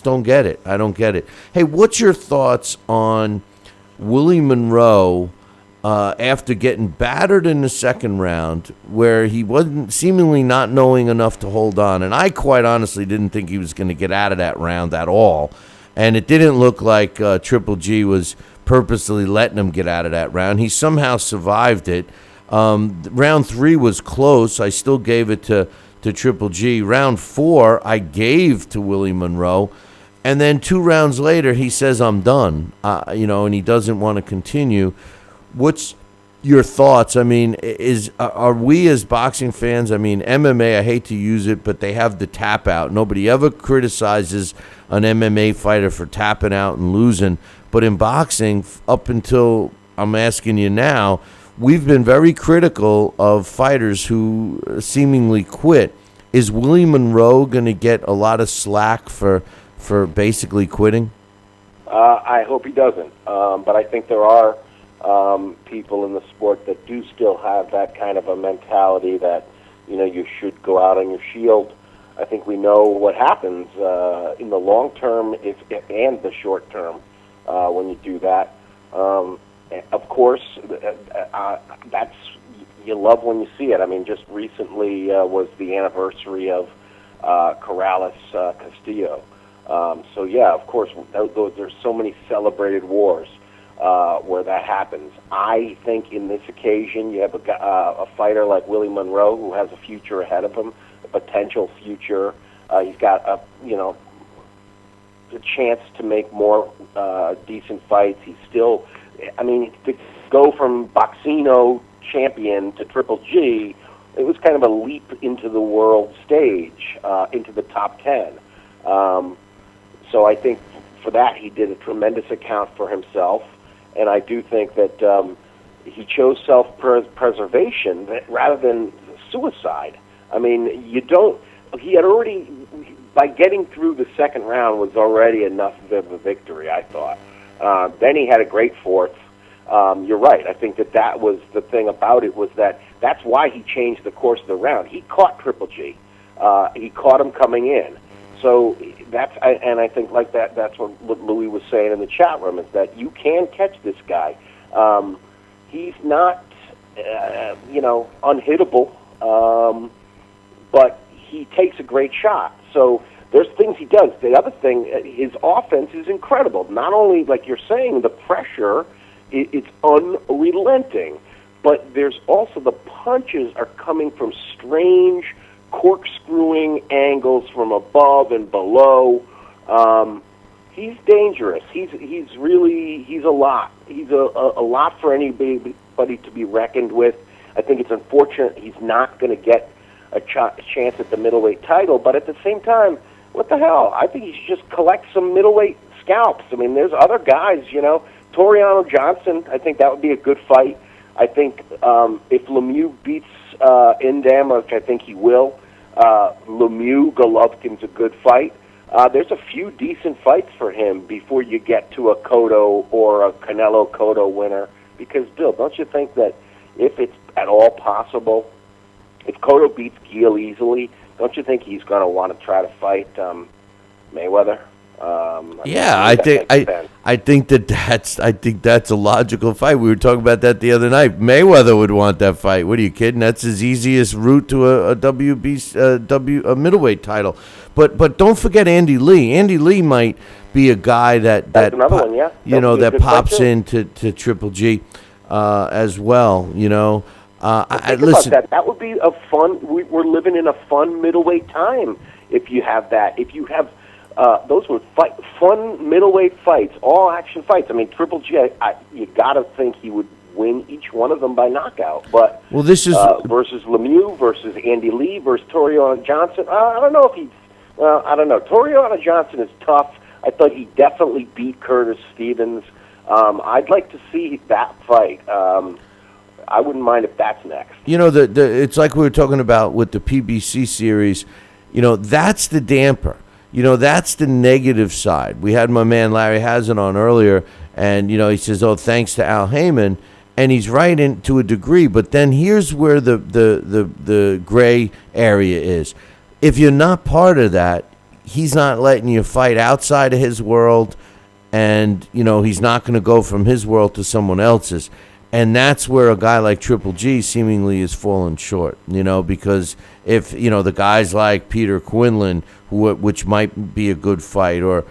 don't get it. I don't get it. Hey, what's your thoughts on Willie Monroe after getting battered in the second round, where he wasn't seemingly not knowing enough to hold on? And I quite honestly didn't think he was going to get out of that round at all. And it didn't look like Triple G was purposely letting him get out of that round. He somehow survived it. Round 3 was close. I still gave it to Triple G. Round 4, I gave to Willie Monroe. And then 2 rounds later, he says, I'm done, and he doesn't want to continue. What's your thoughts? I mean, are we as boxing fans, I mean, MMA, I hate to use it, but they have the tap out. Nobody ever criticizes an MMA fighter for tapping out and losing. But in boxing, up until I'm asking you now, we've been very critical of fighters who seemingly quit. Is Willie Monroe going to get a lot of slack for basically quitting? I hope he doesn't. But I think there are people in the sport that do still have that kind of a mentality that, you should go out on your shield. I think we know what happens in the long term and the short term when you do that. Of course, that's, you love when you see it. I mean, just recently was the anniversary of Corrales Castillo. So yeah, of course, there's so many celebrated wars where that happens. I think in this occasion, you have a fighter like Willie Monroe who has a future ahead of him, a potential future. He's got a chance to make more decent fights. He's still, I mean, to go from Boxino champion to Triple G, it was kind of a leap into the world stage, into the top 10. So I think for that he did a tremendous account for himself, and I do think that he chose self-preservation rather than suicide. I mean, he had already, by getting through the second round was already enough of a victory, I thought. Then he had a great fourth. You're right. I think that was the thing about it, was that's why he changed the course of the round. He caught Triple G. He caught him coming in. So and I think like that's what Louis was saying in the chat room, is that you can catch this guy. He's not, unhittable, but he takes a great shot. So there's things he does. The other thing, his offense is incredible. Not only, like you're saying, the pressure, it's unrelenting, but there's also the punches are coming from strange, corkscrewing angles from above and below. He's dangerous. He's a lot. He's a lot for anybody to be reckoned with. I think it's unfortunate he's not going to get a chance at the middleweight title, but at the same time, what the hell? I think he should just collect some middleweight scalps. I mean, there's other guys, Toriano Johnson, I think that would be a good fight. I think if Lemieux beats Indam, which I think he will, Lemieux Golovkin's a good fight. There's a few decent fights for him before you get to a Cotto or a Canelo Cotto winner. Because, Bill, don't you think that if it's at all possible, if Cotto beats Gil easily, don't you think he's going to want to try to fight Mayweather? I think that's a logical fight. We were talking about that the other night. Mayweather would want that fight. What are you kidding? That's his easiest route to a middleweight title. But don't forget Andy Lee. Andy Lee might be a guy that's another one, yeah. That pops into Triple G as well. Listen, about that would be a fun. We're living in a fun middleweight time. If you have that, if you have. Those were fun middleweight fights, all action fights. I mean, Triple G, you got to think he would win each one of them by knockout. But this is versus Lemieux, versus Andy Lee, versus Toriano Johnson. I don't know if he's. Well, I don't know. Toriano Johnson is tough. I thought he definitely beat Curtis Stevens. I'd like to see that fight. I wouldn't mind if that's next. It's like we were talking about with the PBC series. That's the damper. That's the negative side. We had my man Larry Hazard on earlier, and, he says, oh, thanks to Al Heyman, and he's right to a degree, but then here's where the gray area is. If you're not part of that, he's not letting you fight outside of his world, and, he's not going to go from his world to someone else's. And that's where a guy like Triple G seemingly is falling short, because if, the guys like Peter Quinlan, which might be a good fight, or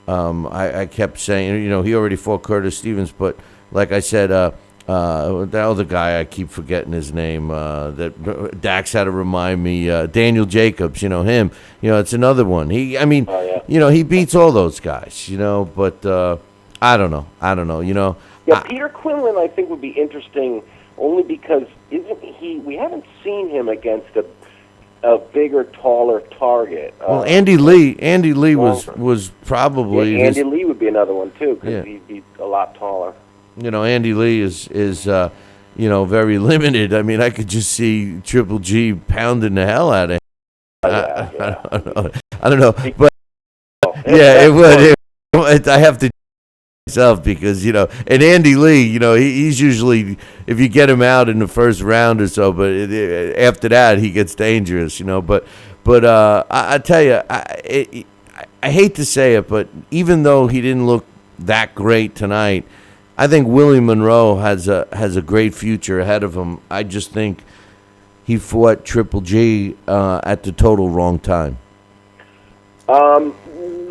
I kept saying, he already fought Curtis Stevens, but like I said, the other guy, I keep forgetting his name, that Dax had to remind me, Daniel Jacobs, him, it's another one. He beats all those guys, but, I don't know. Yeah, Peter Quinlan, I think, would be interesting only because we haven't seen him against a bigger, taller target. Well, Andy Lee was probably... Yeah, Andy Lee would be another one, too, because he's a lot taller. Andy Lee is very limited. I mean, I could just see Triple G pounding the hell out of him. I don't know. But, yeah, it would. I have to... myself because and Andy Lee he's usually, if you get him out in the first round or so, but after that he gets dangerous, but I tell you, I hate to say it, but even though he didn't look that great tonight, I think Willie Monroe has a great future ahead of him. I just think he fought Triple G at the total wrong time.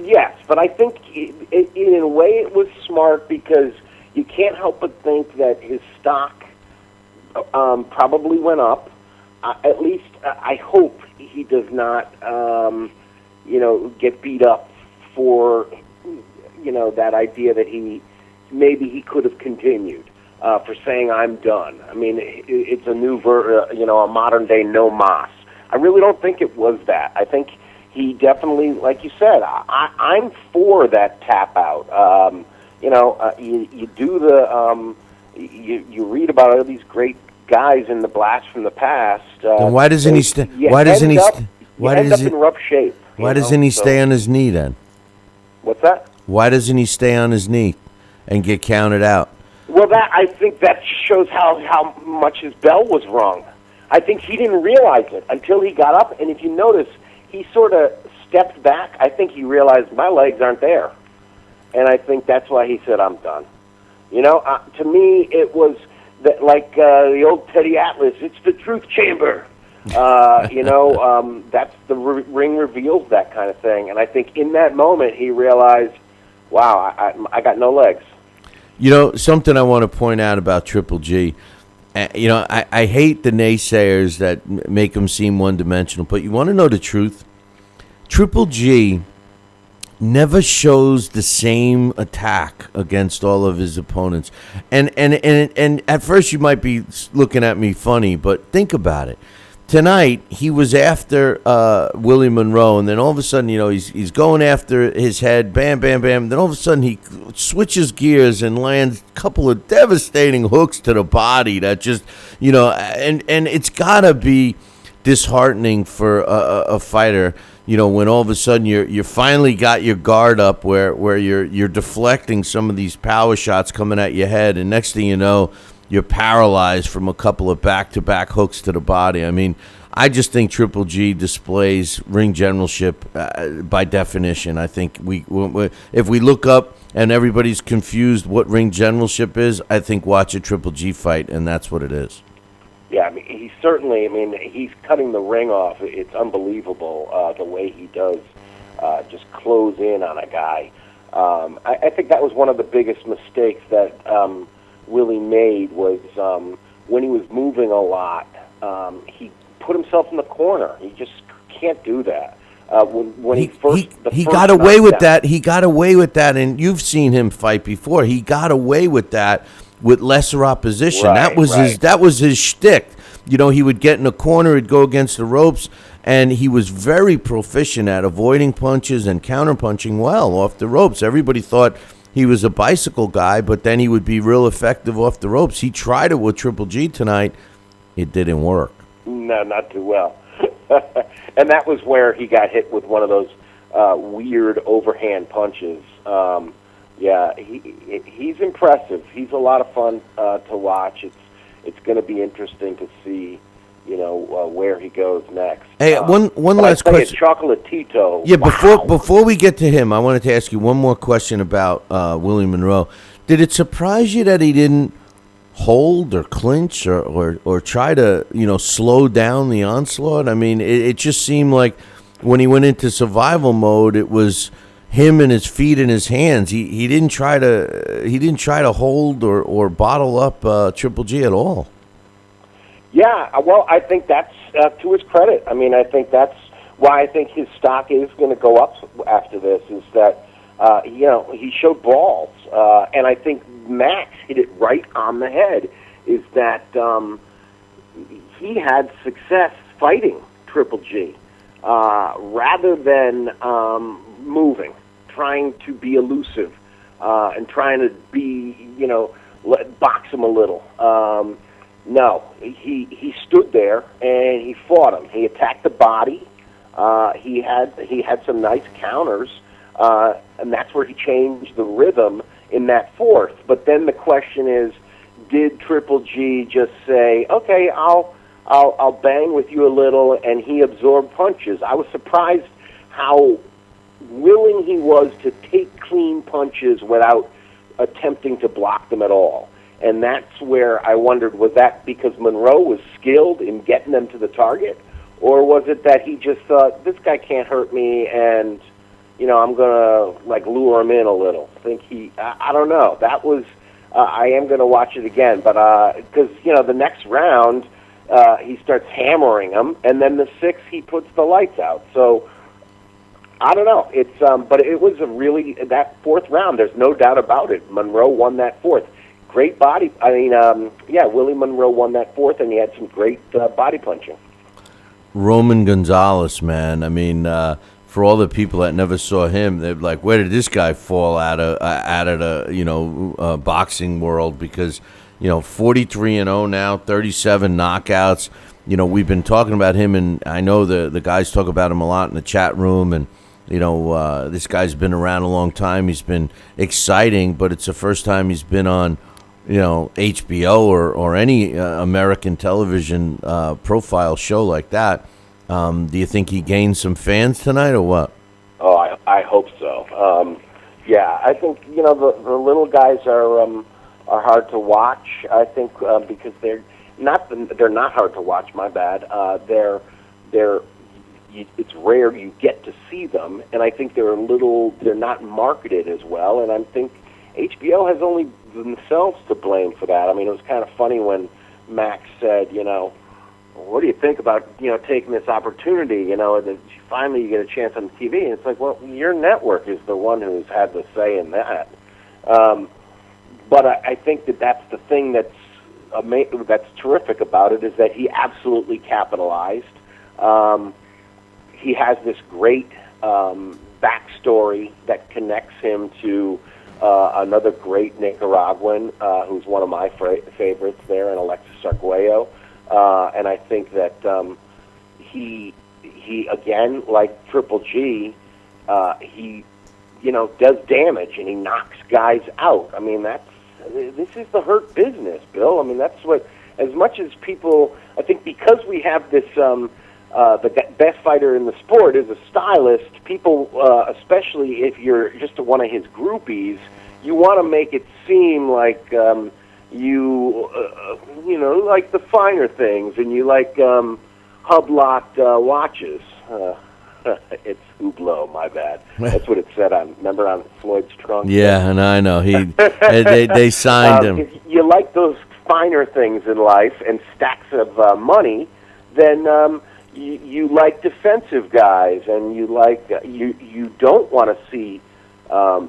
Yes, but I think in a way it was smart because you can't help but think that his stock probably went up. At least I hope he does not, get beat up for, that idea that he could have continued for saying I'm done. I mean, it's a new, a modern day no mas. I really don't think it was that. I think he definitely, like you said, I'm for that tap out. You do the, you read about all these great guys in the blast from the past. Then why doesn't he stay? Why doesn't he? Why does he in rough shape? Why doesn't he stay on his knee then? What's that? Why doesn't he stay on his knee and get counted out? Well, I think that shows how much his bell was wrong. I think he didn't realize it until he got up, and if you notice, he sort of stepped back. I think he realized my legs aren't there. And I think that's why he said, I'm done. To me, it was like the old Teddy Atlas, it's the truth chamber. That's the ring reveals that kind of thing. And I think in that moment he realized, wow, I got no legs. Something I want to point out about Triple G. I hate the naysayers that make him seem one-dimensional, but you want to know the truth? Triple G never shows the same attack against all of his opponents. And at first you might be looking at me funny, but think about it. Tonight, he was after Willie Monroe, and then all of a sudden, he's going after his head, bam, bam, bam. Then all of a sudden, he switches gears and lands a couple of devastating hooks to the body that just, and it's got to be disheartening for a fighter, when all of a sudden you finally got your guard up where you're deflecting some of these power shots coming at your head, and next thing you know, you're paralyzed from a couple of back-to-back hooks to the body. I mean, I just think Triple G displays ring generalship by definition. I think if we look up and everybody's confused what ring generalship is, I think watch a Triple G fight, and that's what it is. Yeah, I mean, he's cutting the ring off. It's unbelievable the way he does just close in on a guy. I think that was one of the biggest mistakes that Willie made was when he was moving a lot. He put himself in the corner. He just can't do that. When he got away with that. He got away with that, and you've seen him fight before. He got away with that with lesser opposition. Right, that was his shtick. He would get in a corner, he'd go against the ropes, and he was very proficient at avoiding punches and counterpunching well off the ropes. Everybody thought he was a bicycle guy, but then he would be real effective off the ropes. He tried it with Triple G tonight. It didn't work. No, not too well. And that was where he got hit with one of those weird overhand punches. He's impressive. He's a lot of fun to watch. It's going to be interesting to see, where he goes next. Hey, one last question. Chocolatito. Yeah, before we get to him, I wanted to ask you one more question about Willie Monroe. Did it surprise you that he didn't hold or clinch or try to slow down the onslaught? I mean, it just seemed like when he went into survival mode, it was him and his feet in his hands. He didn't try to hold or bottle up Triple G at all. Yeah, well, I think that's to his credit. I mean, I think that's why I think his stock is going to go up after this. Is that he showed balls, and I think Max hit it right on the head. Is that he had success fighting Triple G rather than moving, trying to be elusive, and trying to be, box him a little. No, he stood there and he fought him. He attacked the body. He had some nice counters, and that's where he changed the rhythm in that fourth. But then the question is, did Triple G just say, "Okay, I'll bang with you a little," and he absorbed punches? I was surprised how willing he was to take clean punches without attempting to block them at all. And that's where I wondered, was that because Monroe was skilled in getting them to the target? Or was it that he just thought, this guy can't hurt me, and, I'm going to, lure him in a little? I don't know. That was, I am going to watch it again. But, because, the next round, he starts hammering him, and then the sixth, he puts the lights out. So, I don't know. It's, but it was that fourth round, there's no doubt about it. Monroe won that fourth. Great body. I mean, Willie Monroe won that fourth, and he had some great body punching. Roman Gonzalez, man. I mean, for all the people that never saw him, they're like, where did this guy fall out of the boxing world? Because 43-0 now, 37 knockouts. We've been talking about him, and I know the guys talk about him a lot in the chat room, and this guy's been around a long time. He's been exciting, but it's the first time he's been on HBO or any American television profile show like that. Do you think he gained some fans tonight or what? Oh, I hope so. I think the little guys are hard to watch. I think because they're not hard to watch. My bad. It's rare you get to see them, and I think they're not marketed as well, and I think HBO has only themselves to blame for that. I mean, it was kind of funny when Max said, what do you think about, taking this opportunity, and then finally you get a chance on TV, and it's like, well, your network is the one who's had the say in that. But I think that's the thing that's terrific about it, is that he absolutely capitalized. He has this great backstory that connects him to another great Nicaraguan who's one of my favorites there, and Alexis Arguello. And I think that he again, like Triple G, he does damage and he knocks guys out. I mean, this is the Hurt business, Bill. I mean, that's what, as much as people, I think because we have this, the best fighter in the sport is a stylist, people, especially if you're just one of his groupies, you want to make it seem like you like the finer things, and you like hub-locked watches. It's Hublot, my bad. That's what it said on Floyd's trunk? Yeah, and I know. They signed him. If you like those finer things in life and stacks of money, then you like defensive guys, and you don't want to see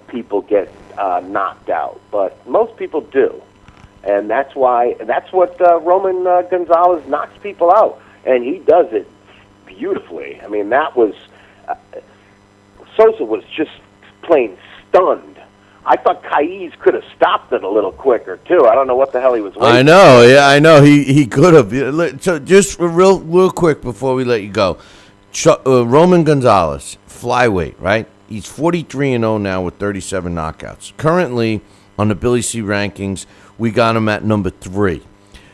people get knocked out, but most people do. And that's what Roman Gonzalez knocks people out, and he does it beautifully. I mean, that was Sosa was just plain stunned. I thought Kaiz could have stopped it a little quicker too. I don't know what the hell he was waiting. I know, yeah, I know. He could have. So just real quick before we let you go, Roman Gonzalez, flyweight, right? He's 43-0 now with 37 knockouts. Currently on the Billy C rankings, we got him at number 3.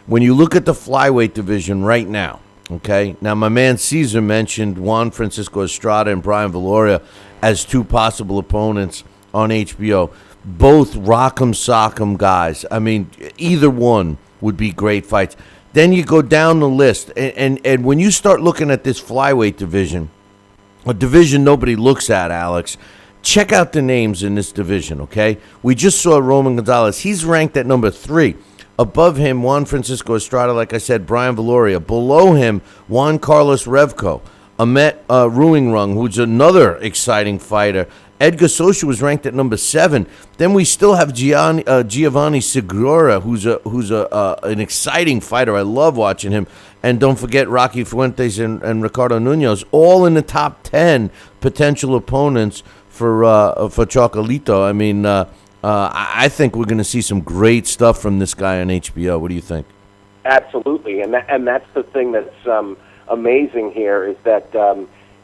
When you look at the flyweight division right now, okay, now my man Caesar mentioned Juan Francisco Estrada and Brian Valoria as 2 possible opponents on HBO. Both rock'em sock'em guys. I mean, either one would be great fights. Then you go down the list, and when you start looking at this flyweight division, a division nobody looks at, Alex, check out the names in this division, okay? We just saw Roman Gonzalez. He's ranked at number 3. Above him, Juan Francisco Estrada, like I said, Brian Valoria. Below him, Juan Carlos Revco. Ahmet Ruingrung, who's another exciting fighter. Edgar Socha was ranked at number 7. Then we still have Giovanni Segura, who's an exciting fighter. I love watching him. And don't forget Rocky Fuentes and Ricardo Nunez, all in the top 10 potential opponents for Chocolito. I mean, I think we're going to see some great stuff from this guy on HBO. What do you think? Absolutely, and that's the thing that's amazing here, is that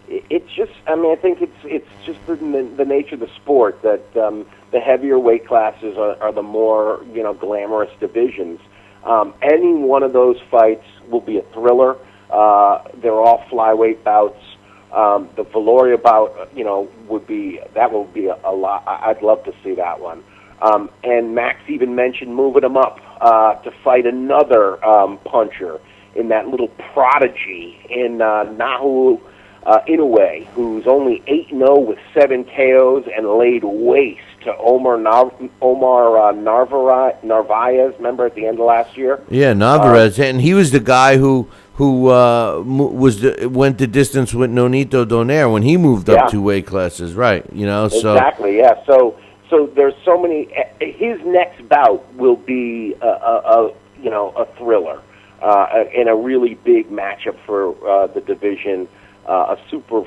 it's just. I mean, I think it's just the nature of the sport that the heavier weight classes are the more glamorous divisions. Any one of those fights will be a thriller. They're all flyweight bouts. The Valoria bout, would be a lot. I'd love to see that one. And Max even mentioned moving him up to fight another puncher in that little prodigy in Nahu Inoue, who's only 8-0 with 7 KOs and laid waste to Omar Narvaez. Remember at the end of last year? Yeah, Narvaez, and he was the guy who went the distance with Nonito Donaire when he moved up 2 weight classes, right? So exactly, yeah. So there's so many. His next bout will be a thriller and a really big matchup for the division, a super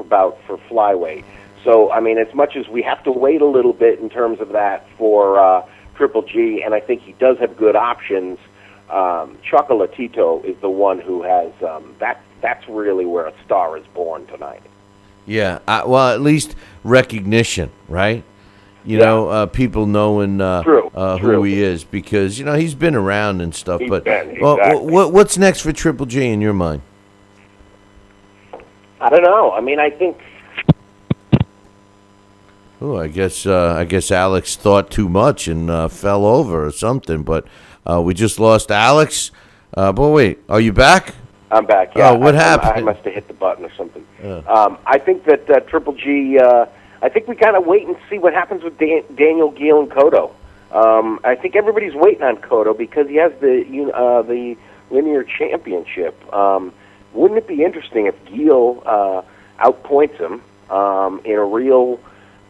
bout for flyweight. So I mean, as much as we have to wait a little bit in terms of that for Triple G, and I think he does have good options. Chocolatito is the one who has that's really where a star is born tonight. Yeah, well, at least recognition, right? People knowing who he is, because he's been around and stuff. Exactly. What's next for Triple G in your mind? I don't know. I mean, I think. Oh, I guess Alex thought too much and fell over or something. But we just lost Alex. But wait, are you back? I'm back. Yeah. Oh, what happened? I must have hit the button or something. I think that Triple G. I think we gotta wait and see what happens with Daniel Geale and Cotto. I think everybody's waiting on Cotto because he has the linear championship. Wouldn't it be interesting if Geale outpoints him in a real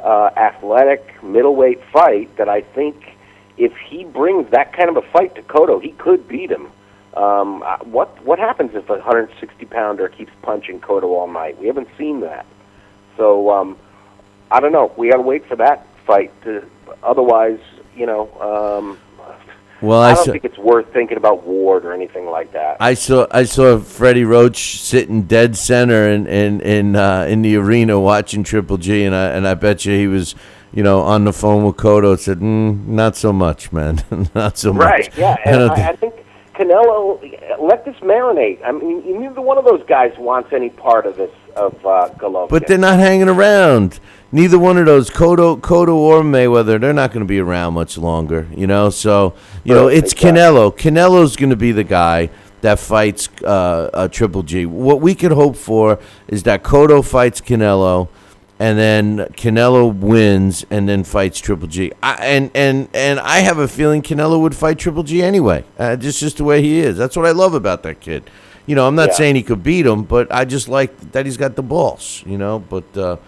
athletic middleweight fight? That I think if he brings that kind of a fight to Cotto, he could beat him. What happens if a 160-pounder keeps punching Cotto all night? We haven't seen that. So I don't know. We got to wait for that fight. Otherwise, Well, I don't think it's worth thinking about Ward or anything like that. I saw Freddie Roach sitting dead center in the arena watching Triple G, and I bet you he was on the phone with Cotto. Said, not so much, man, not so much. Right? Yeah, and I think Canelo, let this marinate. I mean, neither one of those guys wants any part of this of Golovkin. But they're not hanging around. Neither one of those, Cotto or Mayweather, they're not going to be around much longer. So it's Canelo. Canelo's going to be the guy that fights Triple G. What we could hope for is that Cotto fights Canelo, and then Canelo wins and then fights Triple G. And I have a feeling Canelo would fight Triple G anyway. Just the way he is. That's what I love about that kid. I'm not saying he could beat him, but I just like that he's got the balls. But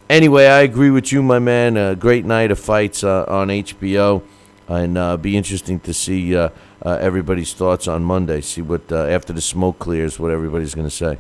anyway, I agree with you, my man. A great night of fights on HBO, and be interesting to see everybody's thoughts on Monday. See what after the smoke clears, what everybody's going to say.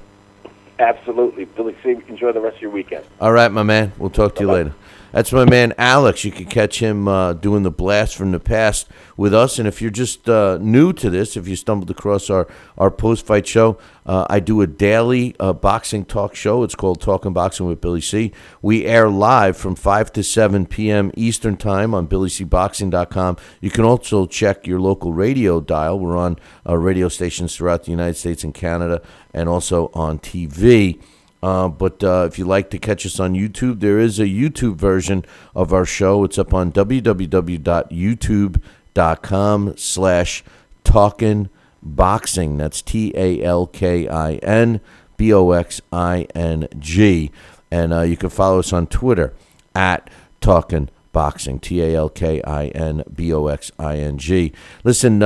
Absolutely. Billy C., enjoy the rest of your weekend. All right, my man. We'll talk to you later. That's my man, Alex. You can catch him doing the Blast from the Past with us. And if you're just new to this, if you stumbled across our post-fight show, I do a daily boxing talk show. It's called Talking Boxing with Billy C. We air live from 5 to 7 p.m. Eastern Time on BillyCBoxing.com. You can also check your local radio dial. We're on radio stations throughout the United States and Canada, and also on TV. But if you'd like to catch us on YouTube, there is a YouTube version of our show. It's up on www.youtube.com/talkinboxing. That's TALKINBOXING. And you can follow us on Twitter at Talkin' Boxing, TALKINBOXING. Listen,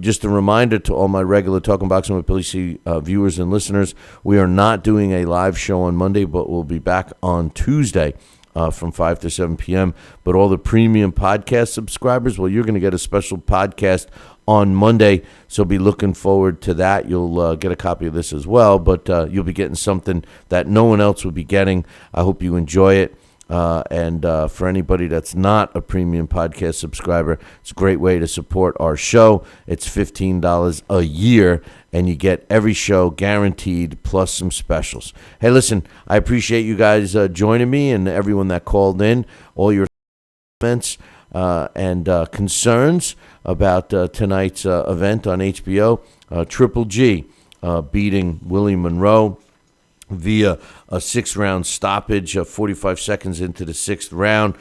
just a reminder to all my regular Talking Boxing with Billy C viewers and listeners, we are not doing a live show on Monday, but we'll be back on Tuesday from 5 to 7 p.m. But all the premium podcast subscribers, well, you're going to get a special podcast on Monday, so be looking forward to that. You'll get a copy of this as well, but you'll be getting something that no one else will be getting. I hope you enjoy it. And for anybody that's not a premium podcast subscriber, it's a great way to support our show. It's $15 a year, and you get every show guaranteed, plus some specials. Hey, listen, I appreciate you guys joining me and everyone that called in, all your comments and concerns about tonight's event on HBO. Triple G beating Willie Monroe via a 6-round stoppage, 45 seconds into the 6th round,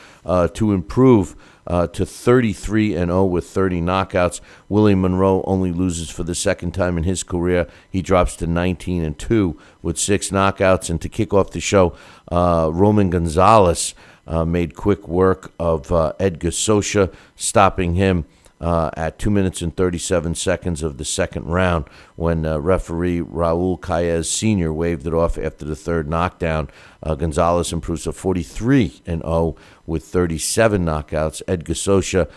to improve to 33-0 with 30 knockouts. Willie Monroe only loses for the second time in his career. He drops to 19-2 with 6 knockouts. And to kick off the show, Roman Gonzalez made quick work of Edgar Socha, stopping him at 2 minutes and 37 seconds of the second round when referee Raul Caez Sr. waved it off after the third knockdown. Gonzalez improves to 43-0 with 37 knockouts. Edgar Socha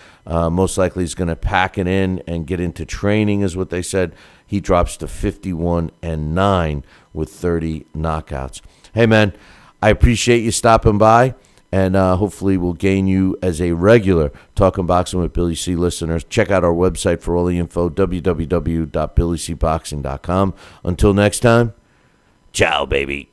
most likely is going to pack it in and get into training, is what they said. He drops to 51-9 with 30 knockouts. Hey, man, I appreciate you stopping by. And hopefully we'll gain you as a regular Talking Boxing with Billy C listeners. Check out our website for all the info, www.billycboxing.com. Until next time, ciao, baby.